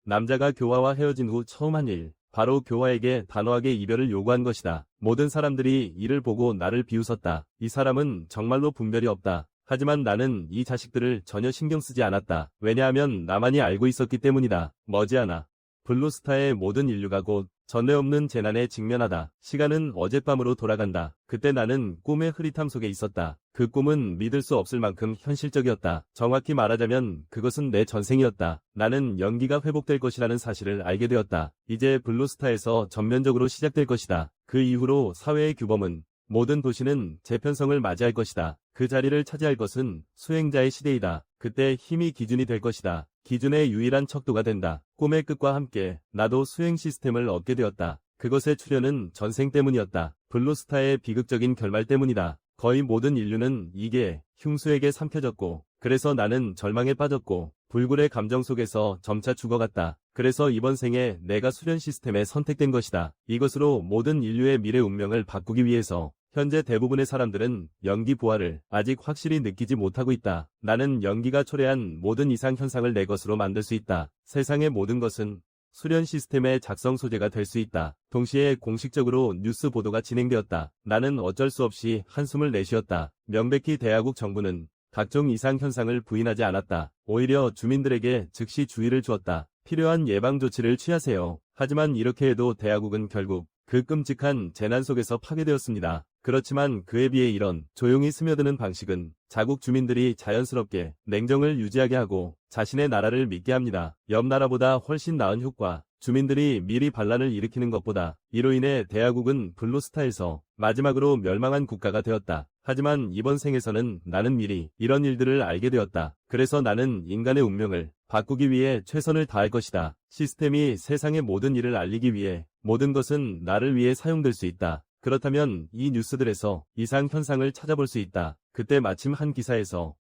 남자가 교화와 헤어진 후 처음 한 일. 바로 교화에게 단호하게 이별을 요구한 것이다. 모든 사람들이 이를 보고 나를 비웃었다. 이 사람은 정말로 분별이 없다. 하지만 나는 이 자식들을 전혀 신경 쓰지 않았다. 왜냐하면 나만이 알고 있었기 때문이다. 머지않아 블루스타의 모든 인류가 곧 전례 없는 재난에 직면하다. 시간은 어젯밤으로 돌아간다. 그때 나는 꿈의 흐릿함 속에 있었다. 그 꿈은 믿을 수 없을 만큼 현실적이었다. 정확히 말하자면 그것은 내 전생이었다. 나는 연기가 회복될 것이라는 사실을 알게 되었다. 이제 블루스타에서 전면적으로 시작될 것이다. 그 이후로 사회의 규범은 모든 도시는 재편성을 맞이할 것이다. 그 자리를 차지할 것은 수행자의 시대이다. 그때 힘이 기준이 될 것이다. 기준의 유일한 척도가 된다. 꿈의 끝과 함께 나도 수행 시스템을 얻게 되었다. 그것의 출현은 전생 때문이었다. 블루스타의 비극적인 결말 때문이다. 거의 모든 인류는 이게 흉수에게 삼켜졌고, 그래서 나는 절망에 빠졌고 불굴의 감정 속에서 점차 죽어갔다. 그래서 이번 생에 내가 수련 시스템에 선택된 것이다. 이것으로 모든 인류의 미래 운명을 바꾸기 위해서 현재 대부분의 사람들은 연기 부활을 아직 확실히 느끼지 못하고 있다. 나는 연기가 초래한 모든 이상 현상을 내 것으로 만들 수 있다. 세상의 모든 것은 수련 시스템의 작성 소재가 될 수 있다. 동시에 공식적으로 뉴스 보도가 진행되었다. 나는 어쩔 수 없이 한숨을 내쉬었다. 명백히 대하국 정부는 각종 이상 현상을 부인하지 않았다. 오히려 주민들에게 즉시 주의를 주었다. 필요한 예방 조치를 취하세요. 하지만 이렇게 해도 대하국은 결국 그 끔찍한 재난 속에서 파괴되었습니다. 그렇지만 그에 비해 이런 조용히 스며드는 방식은 자국 주민들이 자연스럽게 냉정을 유지하게 하고 자신의 나라를 믿게 합니다. 옆 나라보다 훨씬 나은 효과. 주민들이 미리 반란을 일으키는 것보다. 이로 인해 대하국은 블루스타에서 마지막으로 멸망한 국가가 되었다. 하지만 이번 생에서는 나는 미리 이런 일들을 알게 되었다. 그래서 나는 인간의 운명을 바꾸기 위해 최선을 다할 것이다. 시스템이 세상의 모든 일을 알리기 위해 모든 것은 나를 위해 사용될 수 있다. 그렇다면 이 뉴스들에서 이상 현상을 찾아볼 수 있다. 그때 마침 한 기사에서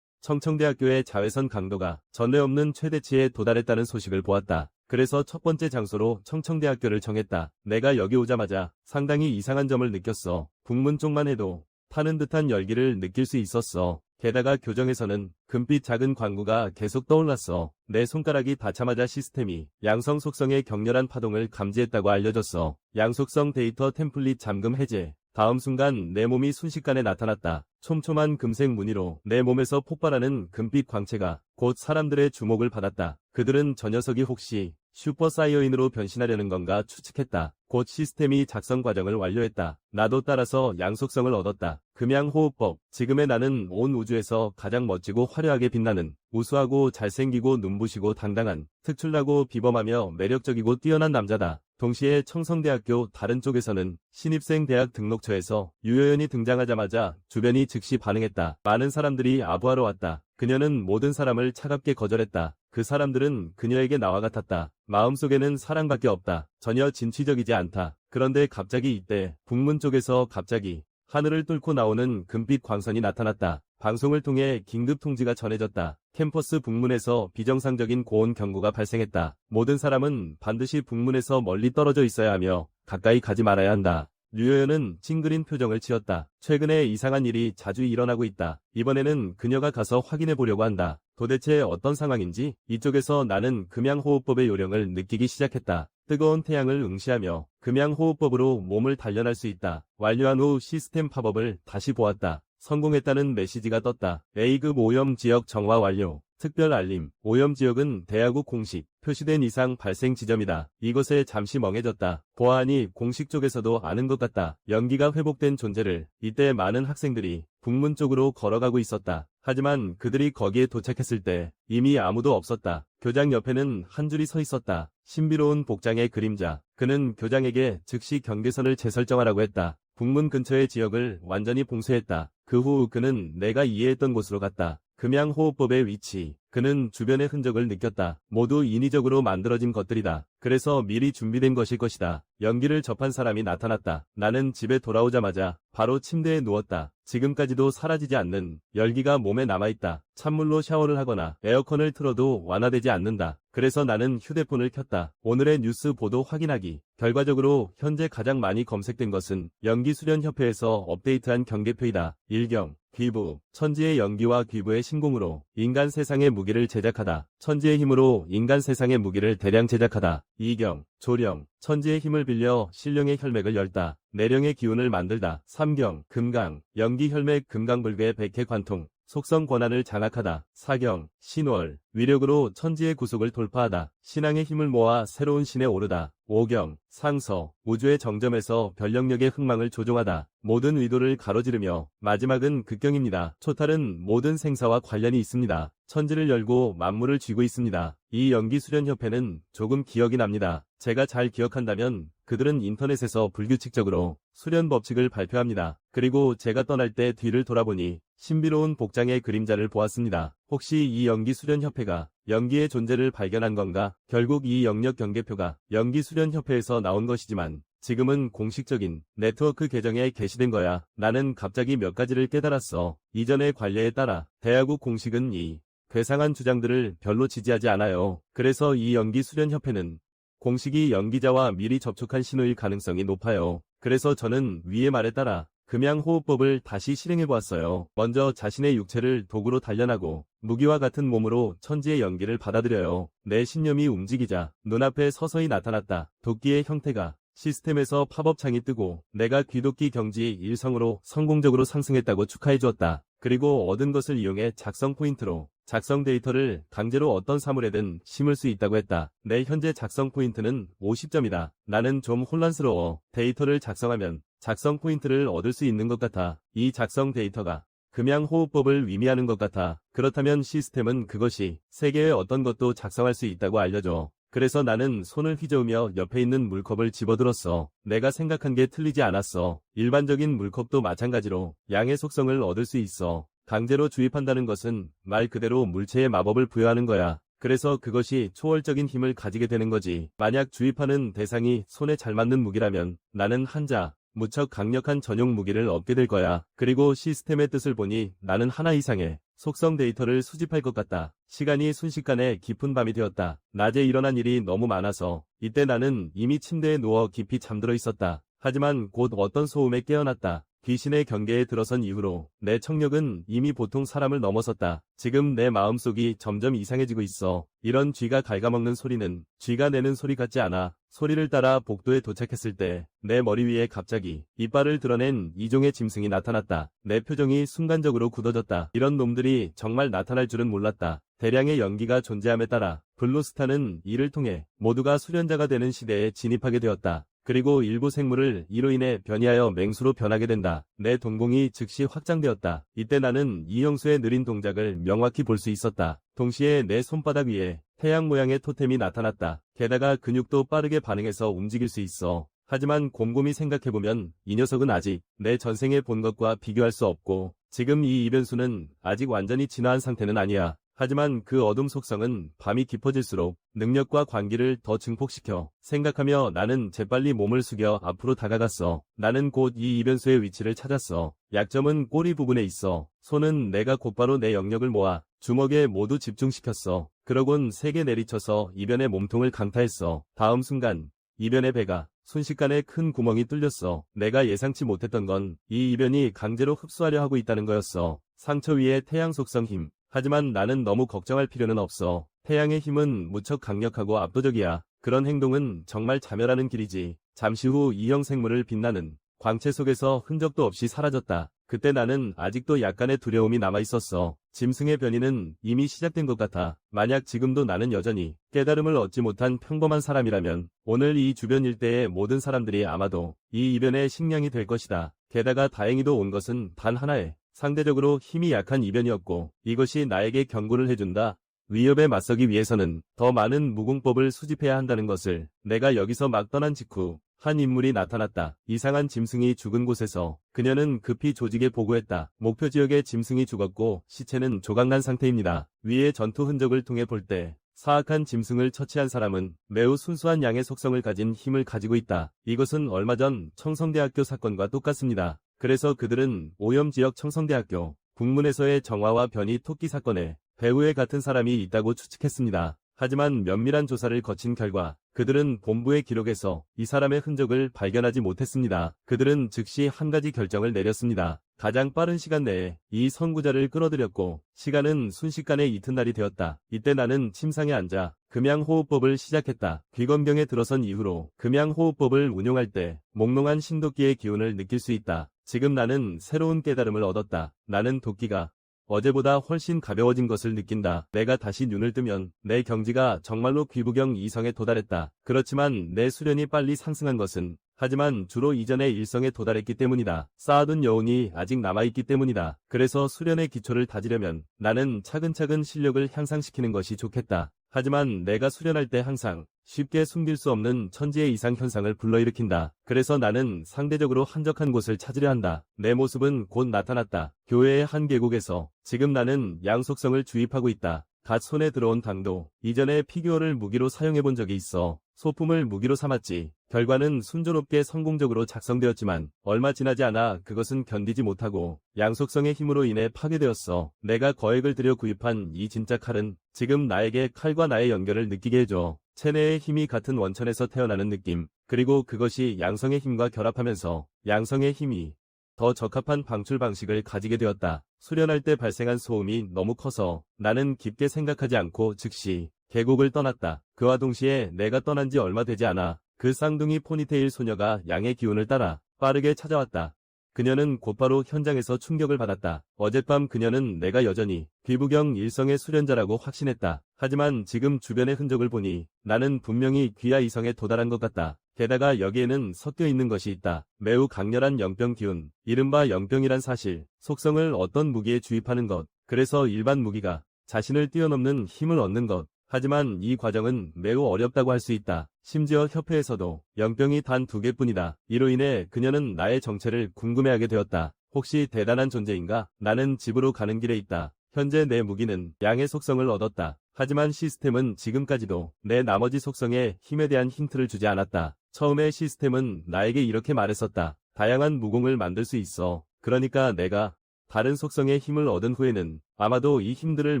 청청대학교의 자외선 강도가 전례 없는 최대치에 도달했다는 소식을 보았다. 그래서 첫 번째 장소로 청청대학교를 정했다. 내가 여기 오자마자 상당히 이상한 점을 느꼈어. 북문 쪽만 해도 타는 듯한 열기를 느낄 수 있었어. 게다가 교정에서는 금빛 작은 광구가 계속 떠올랐어. 내 손가락이 닿자마자 시스템이 양성 속성의 격렬한 파동을 감지했다고 알려졌어. 양속성 데이터 템플릿 잠금 해제. 다음 순간 내 몸이 순식간에 나타났다. 촘촘한 금색 무늬로 내 몸에서 폭발하는 금빛 광채가 곧 사람들의 주목을 받았다. 그들은 저 녀석이 혹시 슈퍼사이어인으로 변신하려는 건가 추측했다. 곧 시스템이 작성 과정을 완료했다. 나도 따라서 양속성을 얻었다. 금양호흡법. 지금의 나는 온 우주에서 가장 멋지고 화려하게 빛나는 우수하고 잘생기고 눈부시고 당당한 특출나고 비범하며 매력적이고 뛰어난 남자다. 동시에 청성대학교 다른 쪽에서는 신입생 대학 등록처에서 유효연이 등장하자마자 주변이 즉시 반응했다. 많은 사람들이 아부하러 왔다. 그녀는 모든 사람을 차갑게 거절했다. 그 사람들은 그녀에게 나와 같았다. 마음속에는 사랑밖에 없다. 전혀 진취적이지 않다. 그런데 갑자기 이때 북문 쪽에서 갑자기 하늘을 뚫고 나오는 금빛 광선이 나타났다. 방송을 통해 긴급 통지가 전해졌다. 캠퍼스 북문에서 비정상적인 고온 경고가 발생했다. 모든 사람은 반드시 북문에서 멀리 떨어져 있어야 하며 가까이 가지 말아야 한다. 류여연은 찡그린 표정을 지었다. 최근에 이상한 일이 자주 일어나고 있다. 이번에는 그녀가 가서 확인해 보려고 한다. 도대체 어떤 상황인지. 이쪽에서 나는 금양호흡법의 요령을 느끼기 시작했다. 뜨거운 태양을 응시하며 금양호흡법으로 몸을 단련할 수 있다. 완료한 후 시스템 팝업을 다시 보았다. 성공했다는 메시지가 떴다. A급 오염 지역 정화 완료. 특별 알림. 오염 지역은 대하국 공식 표시된 이상 발생 지점이다. 이것에 잠시 멍해졌다. 보아하니 공식 쪽에서도 아는 것 같다. 연기가 회복된 존재를. 이때 많은 학생들이 북문 쪽으로 걸어가고 있었다. 하지만 그들이 거기에 도착했을 때 이미 아무도 없었다. 교장 옆에는 한 줄이 서 있었다. 신비로운 복장의 그림자. 그는 교장에게 즉시 경계선을 재설정하라고 했다. 북문 근처의 지역을 완전히 봉쇄했다. 그 후 그는 내가 이해했던 곳으로 갔다. 금양호흡법의 위치. 그는 주변의 흔적을 느꼈다. 모두 인위적으로 만들어진 것들이다. 그래서 미리 준비된 것일 것이다. 연기를 접한 사람이 나타났다. 나는 집에 돌아오자마자 바로 침대에 누웠다. 지금까지도 사라지지 않는 열기가 몸에 남아있다. 찬물로 샤워를 하거나 에어컨을 틀어도 완화되지 않는다. 그래서 나는 휴대폰을 켰다. 오늘의 뉴스 보도 확인하기. 결과적으로 현재 가장 많이 검색된 것은 연기수련협회에서 업데이트한 경계표이다. 일경. 귀부, 천지의 연기와 귀부의 신공으로 인간 세상의 무기를 제작하다. 천지의 힘으로 인간 세상의 무기를 대량 제작하다. 이경, 조령, 천지의 힘을 빌려 신령의 혈맥을 열다. 내령의 기운을 만들다. 삼경, 금강, 연기 혈맥 금강불괴 백해 관통. 속성 권한을 장악하다. 사경, 신월, 위력으로 천지의 구속을 돌파하다. 신앙의 힘을 모아 새로운 신에 오르다. 오경, 상서, 우주의 정점에서 변력력의 흥망을 조종하다. 모든 의도를 가로지르며 마지막은 극경입니다. 초탈은 모든 생사와 관련이 있습니다. 천지를 열고 만물을 쥐고 있습니다. 이 연기수련협회는 조금 기억이 납니다. 제가 잘 기억한다면 그들은 인터넷에서 불규칙적으로 수련 법칙을 발표합니다. 그리고 제가 떠날 때 뒤를 돌아보니 신비로운 복장의 그림자를 보았습니다. 혹시 이 연기수련협회가 연기의 존재를 발견한 건가? 결국 이 영역 경계표가 연기수련협회에서 나온 것이지만 지금은 공식적인 네트워크 계정에 게시된 거야. 나는 갑자기 몇 가지를 깨달았어. 이전의 관례에 따라 대하국 공식은 이 괴상한 주장들을 별로 지지하지 않아요. 그래서 이 연기수련협회는 공식이 연기자와 미리 접촉한 신호일 가능성이 높아요. 그래서 저는 위의 말에 따라 금양호흡법을 다시 실행해보았어요. 먼저 자신의 육체를 도구로 단련하고 무기와 같은 몸으로 천지의 연기를 받아들여요. 내 신념이 움직이자 눈앞에 서서히 나타났다. 도끼의 형태가 시스템에서 팝업창이 뜨고 내가 귀도끼 경지 1성으로 성공적으로 상승했다고 축하해주었다. 그리고 얻은 것을 이용해 작성 포인트로 작성 데이터를 강제로 어떤 사물에든 심을 수 있다고 했다. 내 현재 작성 포인트는 50점이다. 나는 좀 혼란스러워. 데이터를 작성하면 작성 포인트를 얻을 수 있는 것 같아. 이 작성 데이터가 금양호흡법을 의미하는 것 같아. 그렇다면 시스템은 그것이 세계의 어떤 것도 작성할 수 있다고 알려줘. 그래서 나는 손을 휘저으며 옆에 있는 물컵을 집어들었어. 내가 생각한 게 틀리지 않았어. 일반적인 물컵도 마찬가지로 양의 속성을 얻을 수 있어. 강제로 주입한다는 것은 말 그대로 물체에 마법을 부여하는 거야. 그래서 그것이 초월적인 힘을 가지게 되는 거지. 만약 주입하는 대상이 손에 잘 맞는 무기라면 나는 한자, 무척 강력한 전용 무기를 얻게 될 거야. 그리고 시스템의 뜻을 보니 나는 하나 이상의 속성 데이터를 수집할 것 같다. 시간이 순식간에 깊은 밤이 되었다. 낮에 일어난 일이 너무 많아서 이때 나는 이미 침대에 누워 깊이 잠들어 있었다. 하지만 곧 어떤 소음에 깨어났다. 귀신의 경계에 들어선 이후로 내 청력은 이미 보통 사람을 넘어섰다. 지금 내 마음속이 점점 이상해지고 있어. 이런 쥐가 갉아먹는 소리는 쥐가 내는 소리 같지 않아. 소리를 따라 복도에 도착했을 때 내 머리 위에 갑자기 이빨을 드러낸 이종의 짐승이 나타났다. 내 표정이 순간적으로 굳어졌다. 이런 놈들이 정말 나타날 줄은 몰랐다. 대량의 연기가 존재함에 따라 블루스타는 이를 통해 모두가 수련자가 되는 시대에 진입하게 되었다. 그리고 일부 생물을 이로 인해 변이하여 맹수로 변하게 된다. 내 동공이 즉시 확장되었다. 이때 나는 이형수의 느린 동작을 명확히 볼 수 있었다. 동시에 내 손바닥 위에 태양 모양의 토템이 나타났다. 게다가 근육도 빠르게 반응해서 움직일 수 있어. 하지만 곰곰이 생각해보면 이 녀석은 아직 내 전생에 본 것과 비교할 수 없고 지금 이 이변수는 아직 완전히 진화한 상태는 아니야. 하지만 그 어둠 속성은 밤이 깊어질수록 능력과 광기를 더 증폭시켜. 생각하며 나는 재빨리 몸을 숙여 앞으로 다가갔어. 나는 곧 이 이변수의 위치를 찾았어. 약점은 꼬리 부분에 있어. 손은 내가 곧바로 내 영역을 모아 주먹에 모두 집중시켰어. 그러곤 세게 내리쳐서 이변의 몸통을 강타했어. 다음 순간 이변의 배가 순식간에 큰 구멍이 뚫렸어. 내가 예상치 못했던 건 이 이변이 강제로 흡수하려 하고 있다는 거였어. 상처 위에 태양 속성 힘. 하지만 나는 너무 걱정할 필요는 없어. 태양의 힘은 무척 강력하고 압도적이야. 그런 행동은 정말 자멸하는 길이지. 잠시 후 이형 생물을 빛나는 광채 속에서 흔적도 없이 사라졌다. 그때 나는 아직도 약간의 두려움이 남아있었어. 짐승의 변이는 이미 시작된 것 같아. 만약 지금도 나는 여전히 깨달음을 얻지 못한 평범한 사람이라면 오늘 이 주변 일대의 모든 사람들이 아마도 이 이변의 식량이 될 것이다. 게다가 다행히도 온 것은 단 하나의 상대적으로 힘이 약한 이변이었고 이것이 나에게 경고를 해준다. 위협에 맞서기 위해서는 더 많은 무공법을 수집해야 한다는 것을. 내가 여기서 막 떠난 직후 한 인물이 나타났다. 이상한 짐승이 죽은 곳에서 그녀는 급히 조직에 보고했다. 목표 지역의 짐승이 죽었고 시체는 조각난 상태입니다. 위의 전투 흔적을 통해 볼 때 사악한 짐승을 처치한 사람은 매우 순수한 양의 속성을 가진 힘을 가지고 있다. 이것은 얼마 전 청성대학교 사건과 똑같습니다. 그래서 그들은 오염지역 청성대학교 국문에서의 정화와 변이 토끼 사건에 배우의 같은 사람이 있다고 추측했습니다. 하지만 면밀한 조사를 거친 결과 그들은 본부의 기록에서 이 사람의 흔적을 발견하지 못했습니다. 그들은 즉시 한 가지 결정을 내렸습니다. 가장 빠른 시간 내에 이 선구자를 끌어들였고 시간은 순식간에 이튿날이 되었다. 이때 나는 침상에 앉아 금양호흡법을 시작했다. 귀건경에 들어선 이후로 금양호흡법을 운용할 때 몽롱한 신도끼의 기운을 느낄 수 있다. 지금 나는 새로운 깨달음을 얻었다. 나는 도끼가 어제보다 훨씬 가벼워진 것을 느낀다. 내가 다시 눈을 뜨면 내 경지가 정말로 귀부경 이성에 도달했다. 그렇지만 내 수련이 빨리 상승한 것은 하지만 주로 이전의 일성에 도달했기 때문이다. 쌓아둔 여운이 아직 남아있기 때문이다. 그래서 수련의 기초를 다지려면 나는 차근차근 실력을 향상시키는 것이 좋겠다. 하지만 내가 수련할 때 항상 쉽게 숨길 수 없는 천지의 이상 현상을 불러일으킨다. 그래서 나는 상대적으로 한적한 곳을 찾으려 한다. 내 모습은 곧 나타났다. 교회의 한 계곡에서 지금 나는 양속성을 주입하고 있다. 갓 손에 들어온 당도. 이전에 피규어를 무기로 사용해본 적이 있어. 소품을 무기로 삼았지. 결과는 순조롭게 성공적으로 작성되었지만 얼마 지나지 않아 그것은 견디지 못하고 양속성의 힘으로 인해 파괴되었어. 내가 거액을 들여 구입한 이 진짜 칼은 지금 나에게 칼과 나의 연결을 느끼게 해줘. 체내의 힘이 같은 원천에서 태어나는 느낌. 그리고 그것이 양성의 힘과 결합하면서 양성의 힘이 더 적합한 방출 방식을 가지게 되었다. 수련할 때 발생한 소음이 너무 커서 나는 깊게 생각하지 않고 즉시 계곡을 떠났다. 그와 동시에 내가 떠난 지 얼마 되지 않아 그 쌍둥이 포니테일 소녀가 양의 기운을 따라 빠르게 찾아왔다. 그녀는 곧바로 현장에서 충격을 받았다. 어젯밤 그녀는 내가 여전히 귀부경 일성의 수련자라고 확신했다. 하지만 지금 주변의 흔적을 보니 나는 분명히 귀하 이성에 도달한 것 같다. 게다가 여기에는 섞여 있는 것이 있다. 매우 강렬한 영병 기운, 이른바 영병이란 사실, 속성을 어떤 무기에 주입하는 것, 그래서 일반 무기가 자신을 뛰어넘는 힘을 얻는 것. 하지만 이 과정은 매우 어렵다고 할 수 있다. 심지어 협회에서도 영병이 단 2개뿐이다. 이로 인해 그녀는 나의 정체를 궁금해하게 되었다. 혹시 대단한 존재인가? 나는 집으로 가는 길에 있다. 현재 내 무기는 양의 속성을 얻었다. 하지만 시스템은 지금까지도 내 나머지 속성에 힘에 대한 힌트를 주지 않았다. 처음에 시스템은 나에게 이렇게 말했었다. 다양한 무공을 만들 수 있어. 그러니까 내가 다른 속성의 힘을 얻은 후에는 아마도 이 힘들을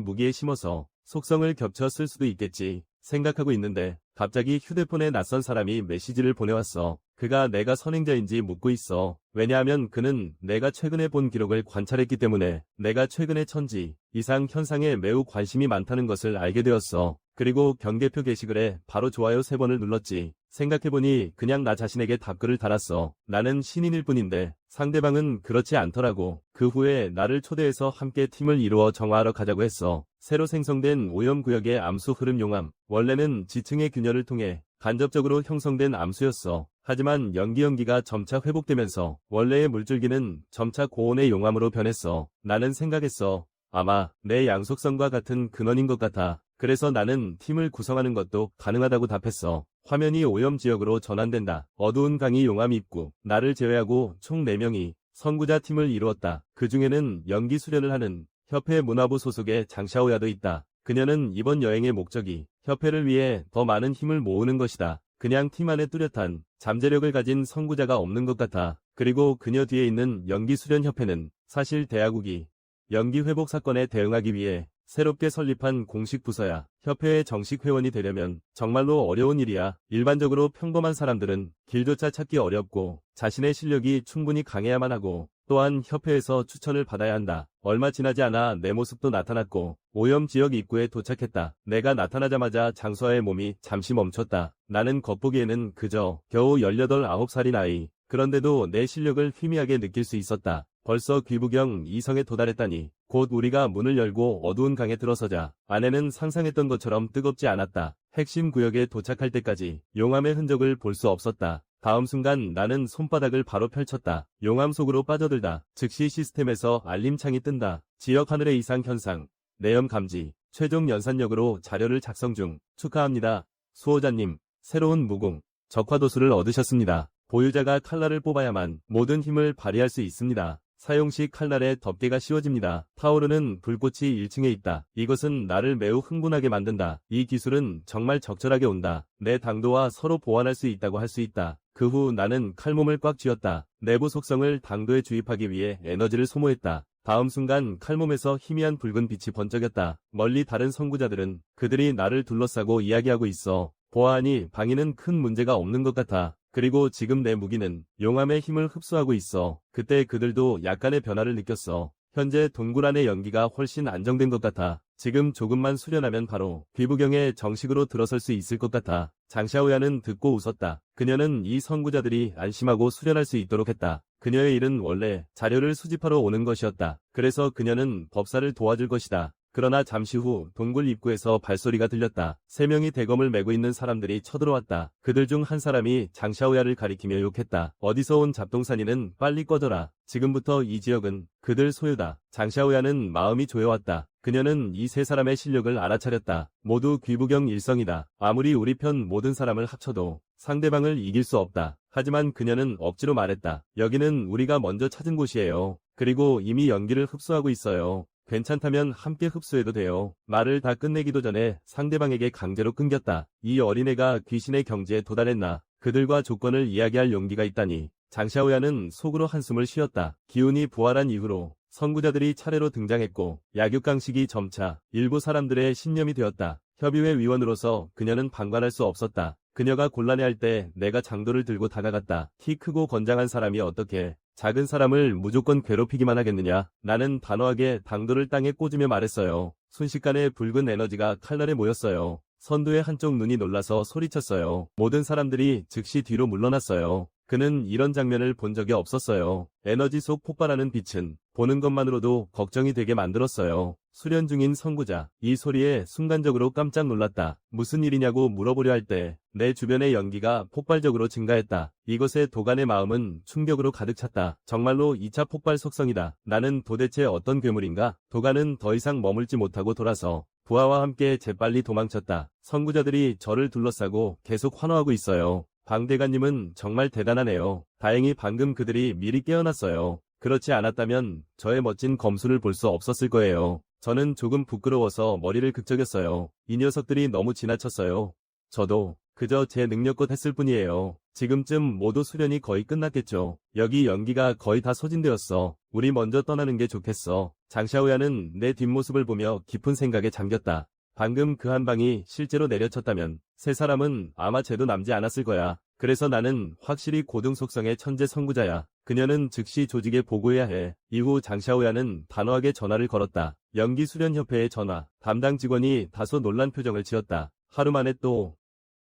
무기에 심어서 속성을 겹쳐 쓸 수도 있겠지 생각하고 있는데 갑자기 휴대폰에 낯선 사람이 메시지를 보내왔어. 그가 내가 선행자인지 묻고 있어. 왜냐하면 그는 내가 최근에 본 기록을 관찰했기 때문에 내가 최근에 천지 이상 현상에 매우 관심이 많다는 것을 알게 되었어. 그리고 경계표 게시글에 바로 좋아요 3번을 눌렀지. 생각해보니 그냥 나 자신에게 답글을 달았어. 나는 신인일 뿐인데 상대방은 그렇지 않더라고. 그 후에 나를 초대해서 함께 팀을 이루어 정화하러 가자고 했어. 새로 생성된 오염구역의 암수 흐름 용암. 원래는 지층의 균열을 통해 간접적으로 형성된 암수였어. 하지만 연기가 점차 회복되면서 원래의 물줄기는 점차 고온의 용암으로 변했어. 나는 생각했어. 아마 내 양속성과 같은 근원인 것 같아. 그래서 나는 팀을 구성하는 것도 가능하다고 답했어. 화면이 오염지역으로 전환된다. 어두운 강이 용암 입구. 나를 제외하고 총 4명이 선구자 팀을 이루었다. 그 중에는 연기 수련을 하는 협회 문화부 소속의 장샤오야도 있다. 그녀는 이번 여행의 목적이 협회를 위해 더 많은 힘을 모으는 것이다. 그냥 팀 안에 뚜렷한 잠재력을 가진 선구자가 없는 것 같아. 그리고 그녀 뒤에 있는 연기수련협회는 사실 대하국이 연기 회복 사건에 대응하기 위해 새롭게 설립한 공식 부서야. 협회의 정식 회원이 되려면 정말로 어려운 일이야. 일반적으로 평범한 사람들은 길조차 찾기 어렵고 자신의 실력이 충분히 강해야만 하고 또한 협회에서 추천을 받아야 한다. 얼마 지나지 않아 내 모습도 나타났고 오염지역 입구에 도착했다. 내가 나타나자마자 장수아의 몸이 잠시 멈췄다. 나는 겉보기에는 그저 겨우 18, 9살인 아이. 그런데도 내 실력을 희미하게 느낄 수 있었다. 벌써 귀부경 이성에 도달했다니. 곧 우리가 문을 열고 어두운 강에 들어서자 안에는 상상했던 것처럼 뜨겁지 않았다. 핵심 구역에 도착할 때까지 용암의 흔적을 볼 수 없었다. 다음 순간 나는 손바닥을 바로 펼쳤다. 용암 속으로 빠져들다. 즉시 시스템에서 알림창이 뜬다. 지역 하늘의 이상 현상. 내염 감지. 최종 연산력으로 자료를 작성 중. 축하합니다. 수호자님. 새로운 무공. 적화도수를 얻으셨습니다. 보유자가 칼날을 뽑아야만 모든 힘을 발휘할 수 있습니다. 사용 시 칼날에 덮개가 씌워집니다. 타오르는 불꽃이 1층에 있다. 이것은 나를 매우 흥분하게 만든다. 이 기술은 정말 적절하게 온다. 내 당도와 서로 보완할 수 있다고 할 수 있다. 그 후 나는 칼몸을 꽉 쥐었다. 내부 속성을 당도에 주입하기 위해 에너지를 소모했다. 다음 순간 칼몸에서 희미한 붉은 빛이 번쩍였다. 멀리 다른 선구자들은 그들이 나를 둘러싸고 이야기하고 있어. 보아하니 방위는 큰 문제가 없는 것 같아. 그리고 지금 내 무기는 용암의 힘을 흡수하고 있어. 그때 그들도 약간의 변화를 느꼈어. 현재 동굴 안의 연기가 훨씬 안정된 것 같아. 지금 조금만 수련하면 바로 귀부경에 정식으로 들어설 수 있을 것 같아. 장샤오야는 듣고 웃었다. 그녀는 이 선구자들이 안심하고 수련할 수 있도록 했다. 그녀의 일은 원래 자료를 수집하러 오는 것이었다. 그래서 그녀는 법사를 도와줄 것이다. 그러나 잠시 후 동굴 입구에서 발소리가 들렸다. 3명이 대검을 메고 있는 사람들이 쳐들어왔다. 그들 중 한 사람이 장샤오야를 가리키며 욕했다. 어디서 온 잡동사니는 빨리 꺼져라. 지금부터 이 지역은 그들 소유다. 장샤오야는 마음이 조여왔다. 그녀는 이 3사람의 실력을 알아차렸다. 모두 귀부경 일성이다. 아무리 우리 편 모든 사람을 합쳐도 상대방을 이길 수 없다. 하지만 그녀는 억지로 말했다. 여기는 우리가 먼저 찾은 곳이에요. 그리고 이미 연기를 흡수하고 있어요. 괜찮다면 함께 흡수해도 돼요. 말을 다 끝내기도 전에 상대방에게 강제로 끊겼다. 이 어린애가 귀신의 경지에 도달했나. 그들과 조건을 이야기할 용기가 있다니. 장샤오야는 속으로 한숨을 쉬었다. 기운이 부활한 이후로 선구자들이 차례로 등장했고 약육강식이 점차 일부 사람들의 신념이 되었다. 협의회 위원으로서 그녀는 방관할 수 없었다. 그녀가 곤란해할 때 내가 장도를 들고 다가갔다. 키 크고 건장한 사람이 어떻게 작은 사람을 무조건 괴롭히기만 하겠느냐. 나는 단호하게 당도를 땅에 꽂으며 말했어요. 순식간에 붉은 에너지가 칼날에 모였어요. 선두의 한쪽 눈이 놀라서 소리쳤어요. 모든 사람들이 즉시 뒤로 물러났어요. 그는 이런 장면을 본 적이 없었어요. 에너지 속 폭발하는 빛은 보는 것만으로도 걱정이 되게 만들었어요. 수련 중인 선구자. 이 소리에 순간적으로 깜짝 놀랐다. 무슨 일이냐고 물어보려 할 때 내 주변의 연기가 폭발적으로 증가했다. 이것에 도간의 마음은 충격으로 가득 찼다. 정말로 2차 폭발 속성이다. 나는 도대체 어떤 괴물인가? 도간은 더 이상 머물지 못하고 돌아서 부하와 함께 재빨리 도망쳤다. 선구자들이 저를 둘러싸고 계속 환호하고 있어요. 방대관님은 정말 대단하네요. 다행히 방금 그들이 미리 깨어났어요. 그렇지 않았다면 저의 멋진 검술을 볼 수 없었을 거예요. 저는 조금 부끄러워서 머리를 극적였어요. 이 녀석들이 너무 지나쳤어요. 저도 그저 제 능력껏 했을 뿐이에요. 지금쯤 모두 수련이 거의 끝났겠죠. 여기 연기가 거의 다 소진되었어. 우리 먼저 떠나는 게 좋겠어. 장샤오야는 내 뒷모습을 보며 깊은 생각에 잠겼다. 방금 그 한 방이 실제로 내려쳤다면 3사람은 아마 죄도 남지 않았을 거야. 그래서 나는 확실히 고등 속성의 천재 선구자야. 그녀는 즉시 조직에 보고해야 해. 이후 장샤오야는 단호하게 전화를 걸었다. 연기수련협회의 전화. 담당 직원이 다소 놀란 표정을 지었다. 하루 만에 또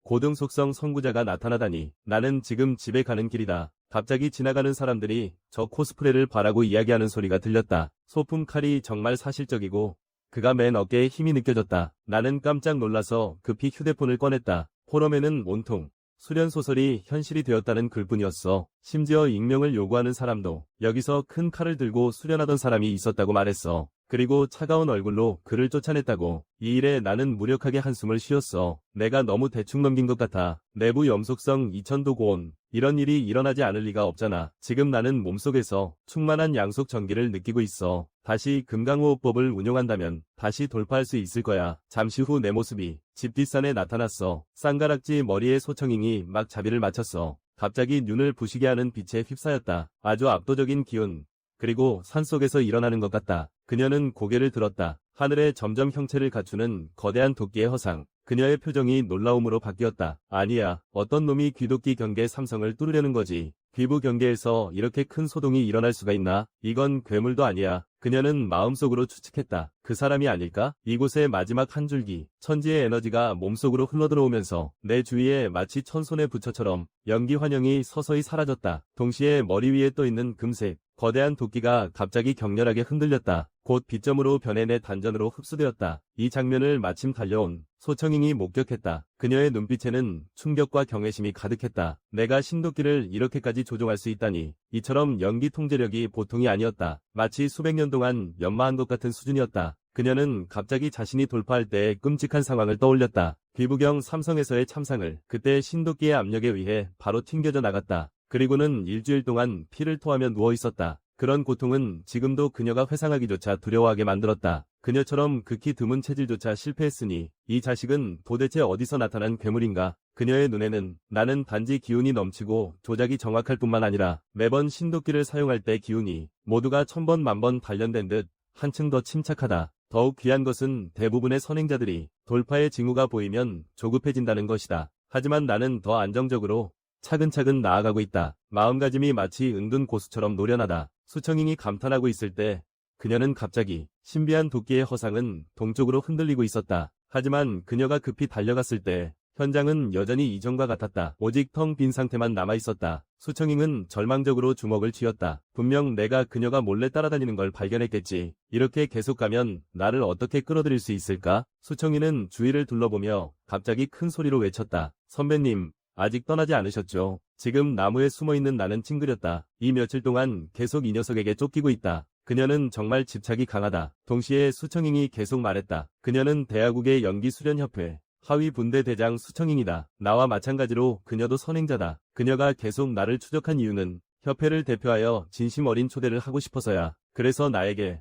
고등 속성 선구자가 나타나다니. 나는 지금 집에 가는 길이다. 갑자기 지나가는 사람들이 저 코스프레를 바라고 이야기하는 소리가 들렸다. 소품 칼이 정말 사실적이고 그가 맨 어깨에 힘이 느껴졌다. 나는 깜짝 놀라서 급히 휴대폰을 꺼냈다. 포럼에는 온통 수련소설이 현실이 되었다는 글뿐이었어. 심지어 익명을 요구하는 사람도 여기서 큰 칼을 들고 수련하던 사람이 있었다고 말했어. 그리고 차가운 얼굴로 그를 쫓아냈다고. 이 일에 나는 무력하게 한숨을 쉬었어. 내가 너무 대충 넘긴 것 같아. 내부 염속성 2000도 고온. 이런 일이 일어나지 않을 리가 없잖아. 지금 나는 몸속에서 충만한 양속 전기를 느끼고 있어. 다시 금강호흡법을 운용한다면 다시 돌파할 수 있을 거야. 잠시 후 내 모습이 집 뒷산에 나타났어. 쌍가락지 머리에 소청잉이 막 자비를 맞췄어. 갑자기 눈을 부시게 하는 빛에 휩싸였다. 아주 압도적인 기운. 그리고 산속에서 일어나는 것 같다. 그녀는 고개를 들었다. 하늘에 점점 형체를 갖추는 거대한 도끼의 허상. 그녀의 표정이 놀라움으로 바뀌었다. 아니야. 어떤 놈이 귀도끼 경계 삼성을 뚫으려는 거지. 귀부 경계에서 이렇게 큰 소동이 일어날 수가 있나? 이건 괴물도 아니야. 그녀는 마음속으로 추측했다. 그 사람이 아닐까? 이곳의 마지막 한 줄기, 천지의 에너지가 몸속으로 흘러들어오면서 내 주위에 마치 천손의 부처처럼 연기 환영이 서서히 사라졌다. 동시에 머리 위에 떠있는 금색, 거대한 도끼가 갑자기 격렬하게 흔들렸다. 곧 빛점으로 변해 내 단전으로 흡수되었다. 이 장면을 마침 달려온 소청잉이 목격했다. 그녀의 눈빛에는 충격과 경외심이 가득했다. 내가 신도끼를 이렇게까지 조종할 수 있다니. 이처럼 연기 통제력이 보통이 아니었다. 마치 수백 년 동안 연마한 것 같은 수준이었다. 그녀는 갑자기 자신이 돌파할 때의 끔찍한 상황을 떠올렸다. 귀부경 삼성에서의 참상을. 그때 신도끼의 압력에 의해 바로 튕겨져 나갔다. 그리고는 일주일 동안 피를 토하며 누워 있었다. 그런 고통은 지금도 그녀가 회상하기조차 두려워하게 만들었다. 그녀처럼 극히 드문 체질조차 실패했으니 이 자식은 도대체 어디서 나타난 괴물인가? 그녀의 눈에는 나는 단지 기운이 넘치고 조작이 정확할 뿐만 아니라 매번 신도끼를 사용할 때 기운이 모두가 천번 만번 단련된 듯 한층 더 침착하다. 더욱 귀한 것은 대부분의 선행자들이 돌파의 징후가 보이면 조급해진다는 것이다. 하지만 나는 더 안정적으로 차근차근 나아가고 있다. 마음가짐이 마치 은둔 고수처럼 노련하다. 수청잉이 감탄하고 있을 때 그녀는 갑자기 신비한 도끼의 허상은 동쪽으로 흔들리고 있었다. 하지만 그녀가 급히 달려갔을 때 현장은 여전히 이전과 같았다. 오직 텅 빈 상태만 남아있었다. 수청잉은 절망적으로 주먹을 쥐었다. 분명 내가 그녀가 몰래 따라다니는 걸 발견했겠지. 이렇게 계속 가면 나를 어떻게 끌어들일 수 있을까? 수청이는 주위를 둘러보며 갑자기 큰 소리로 외쳤다. 선배님, 아직 떠나지 않으셨죠? 지금 나무에 숨어있는 나는 찡그렸다. 이 며칠 동안 계속 이 녀석에게 쫓기고 있다. 그녀는 정말 집착이 강하다. 동시에 수청잉이 계속 말했다. 그녀는 대하국의 연기수련협회 하위 분대 대장 수청잉이다. 나와 마찬가지로 그녀도 선행자다. 그녀가 계속 나를 추적한 이유는 협회를 대표하여 진심 어린 초대를 하고 싶어서야. 그래서 나에게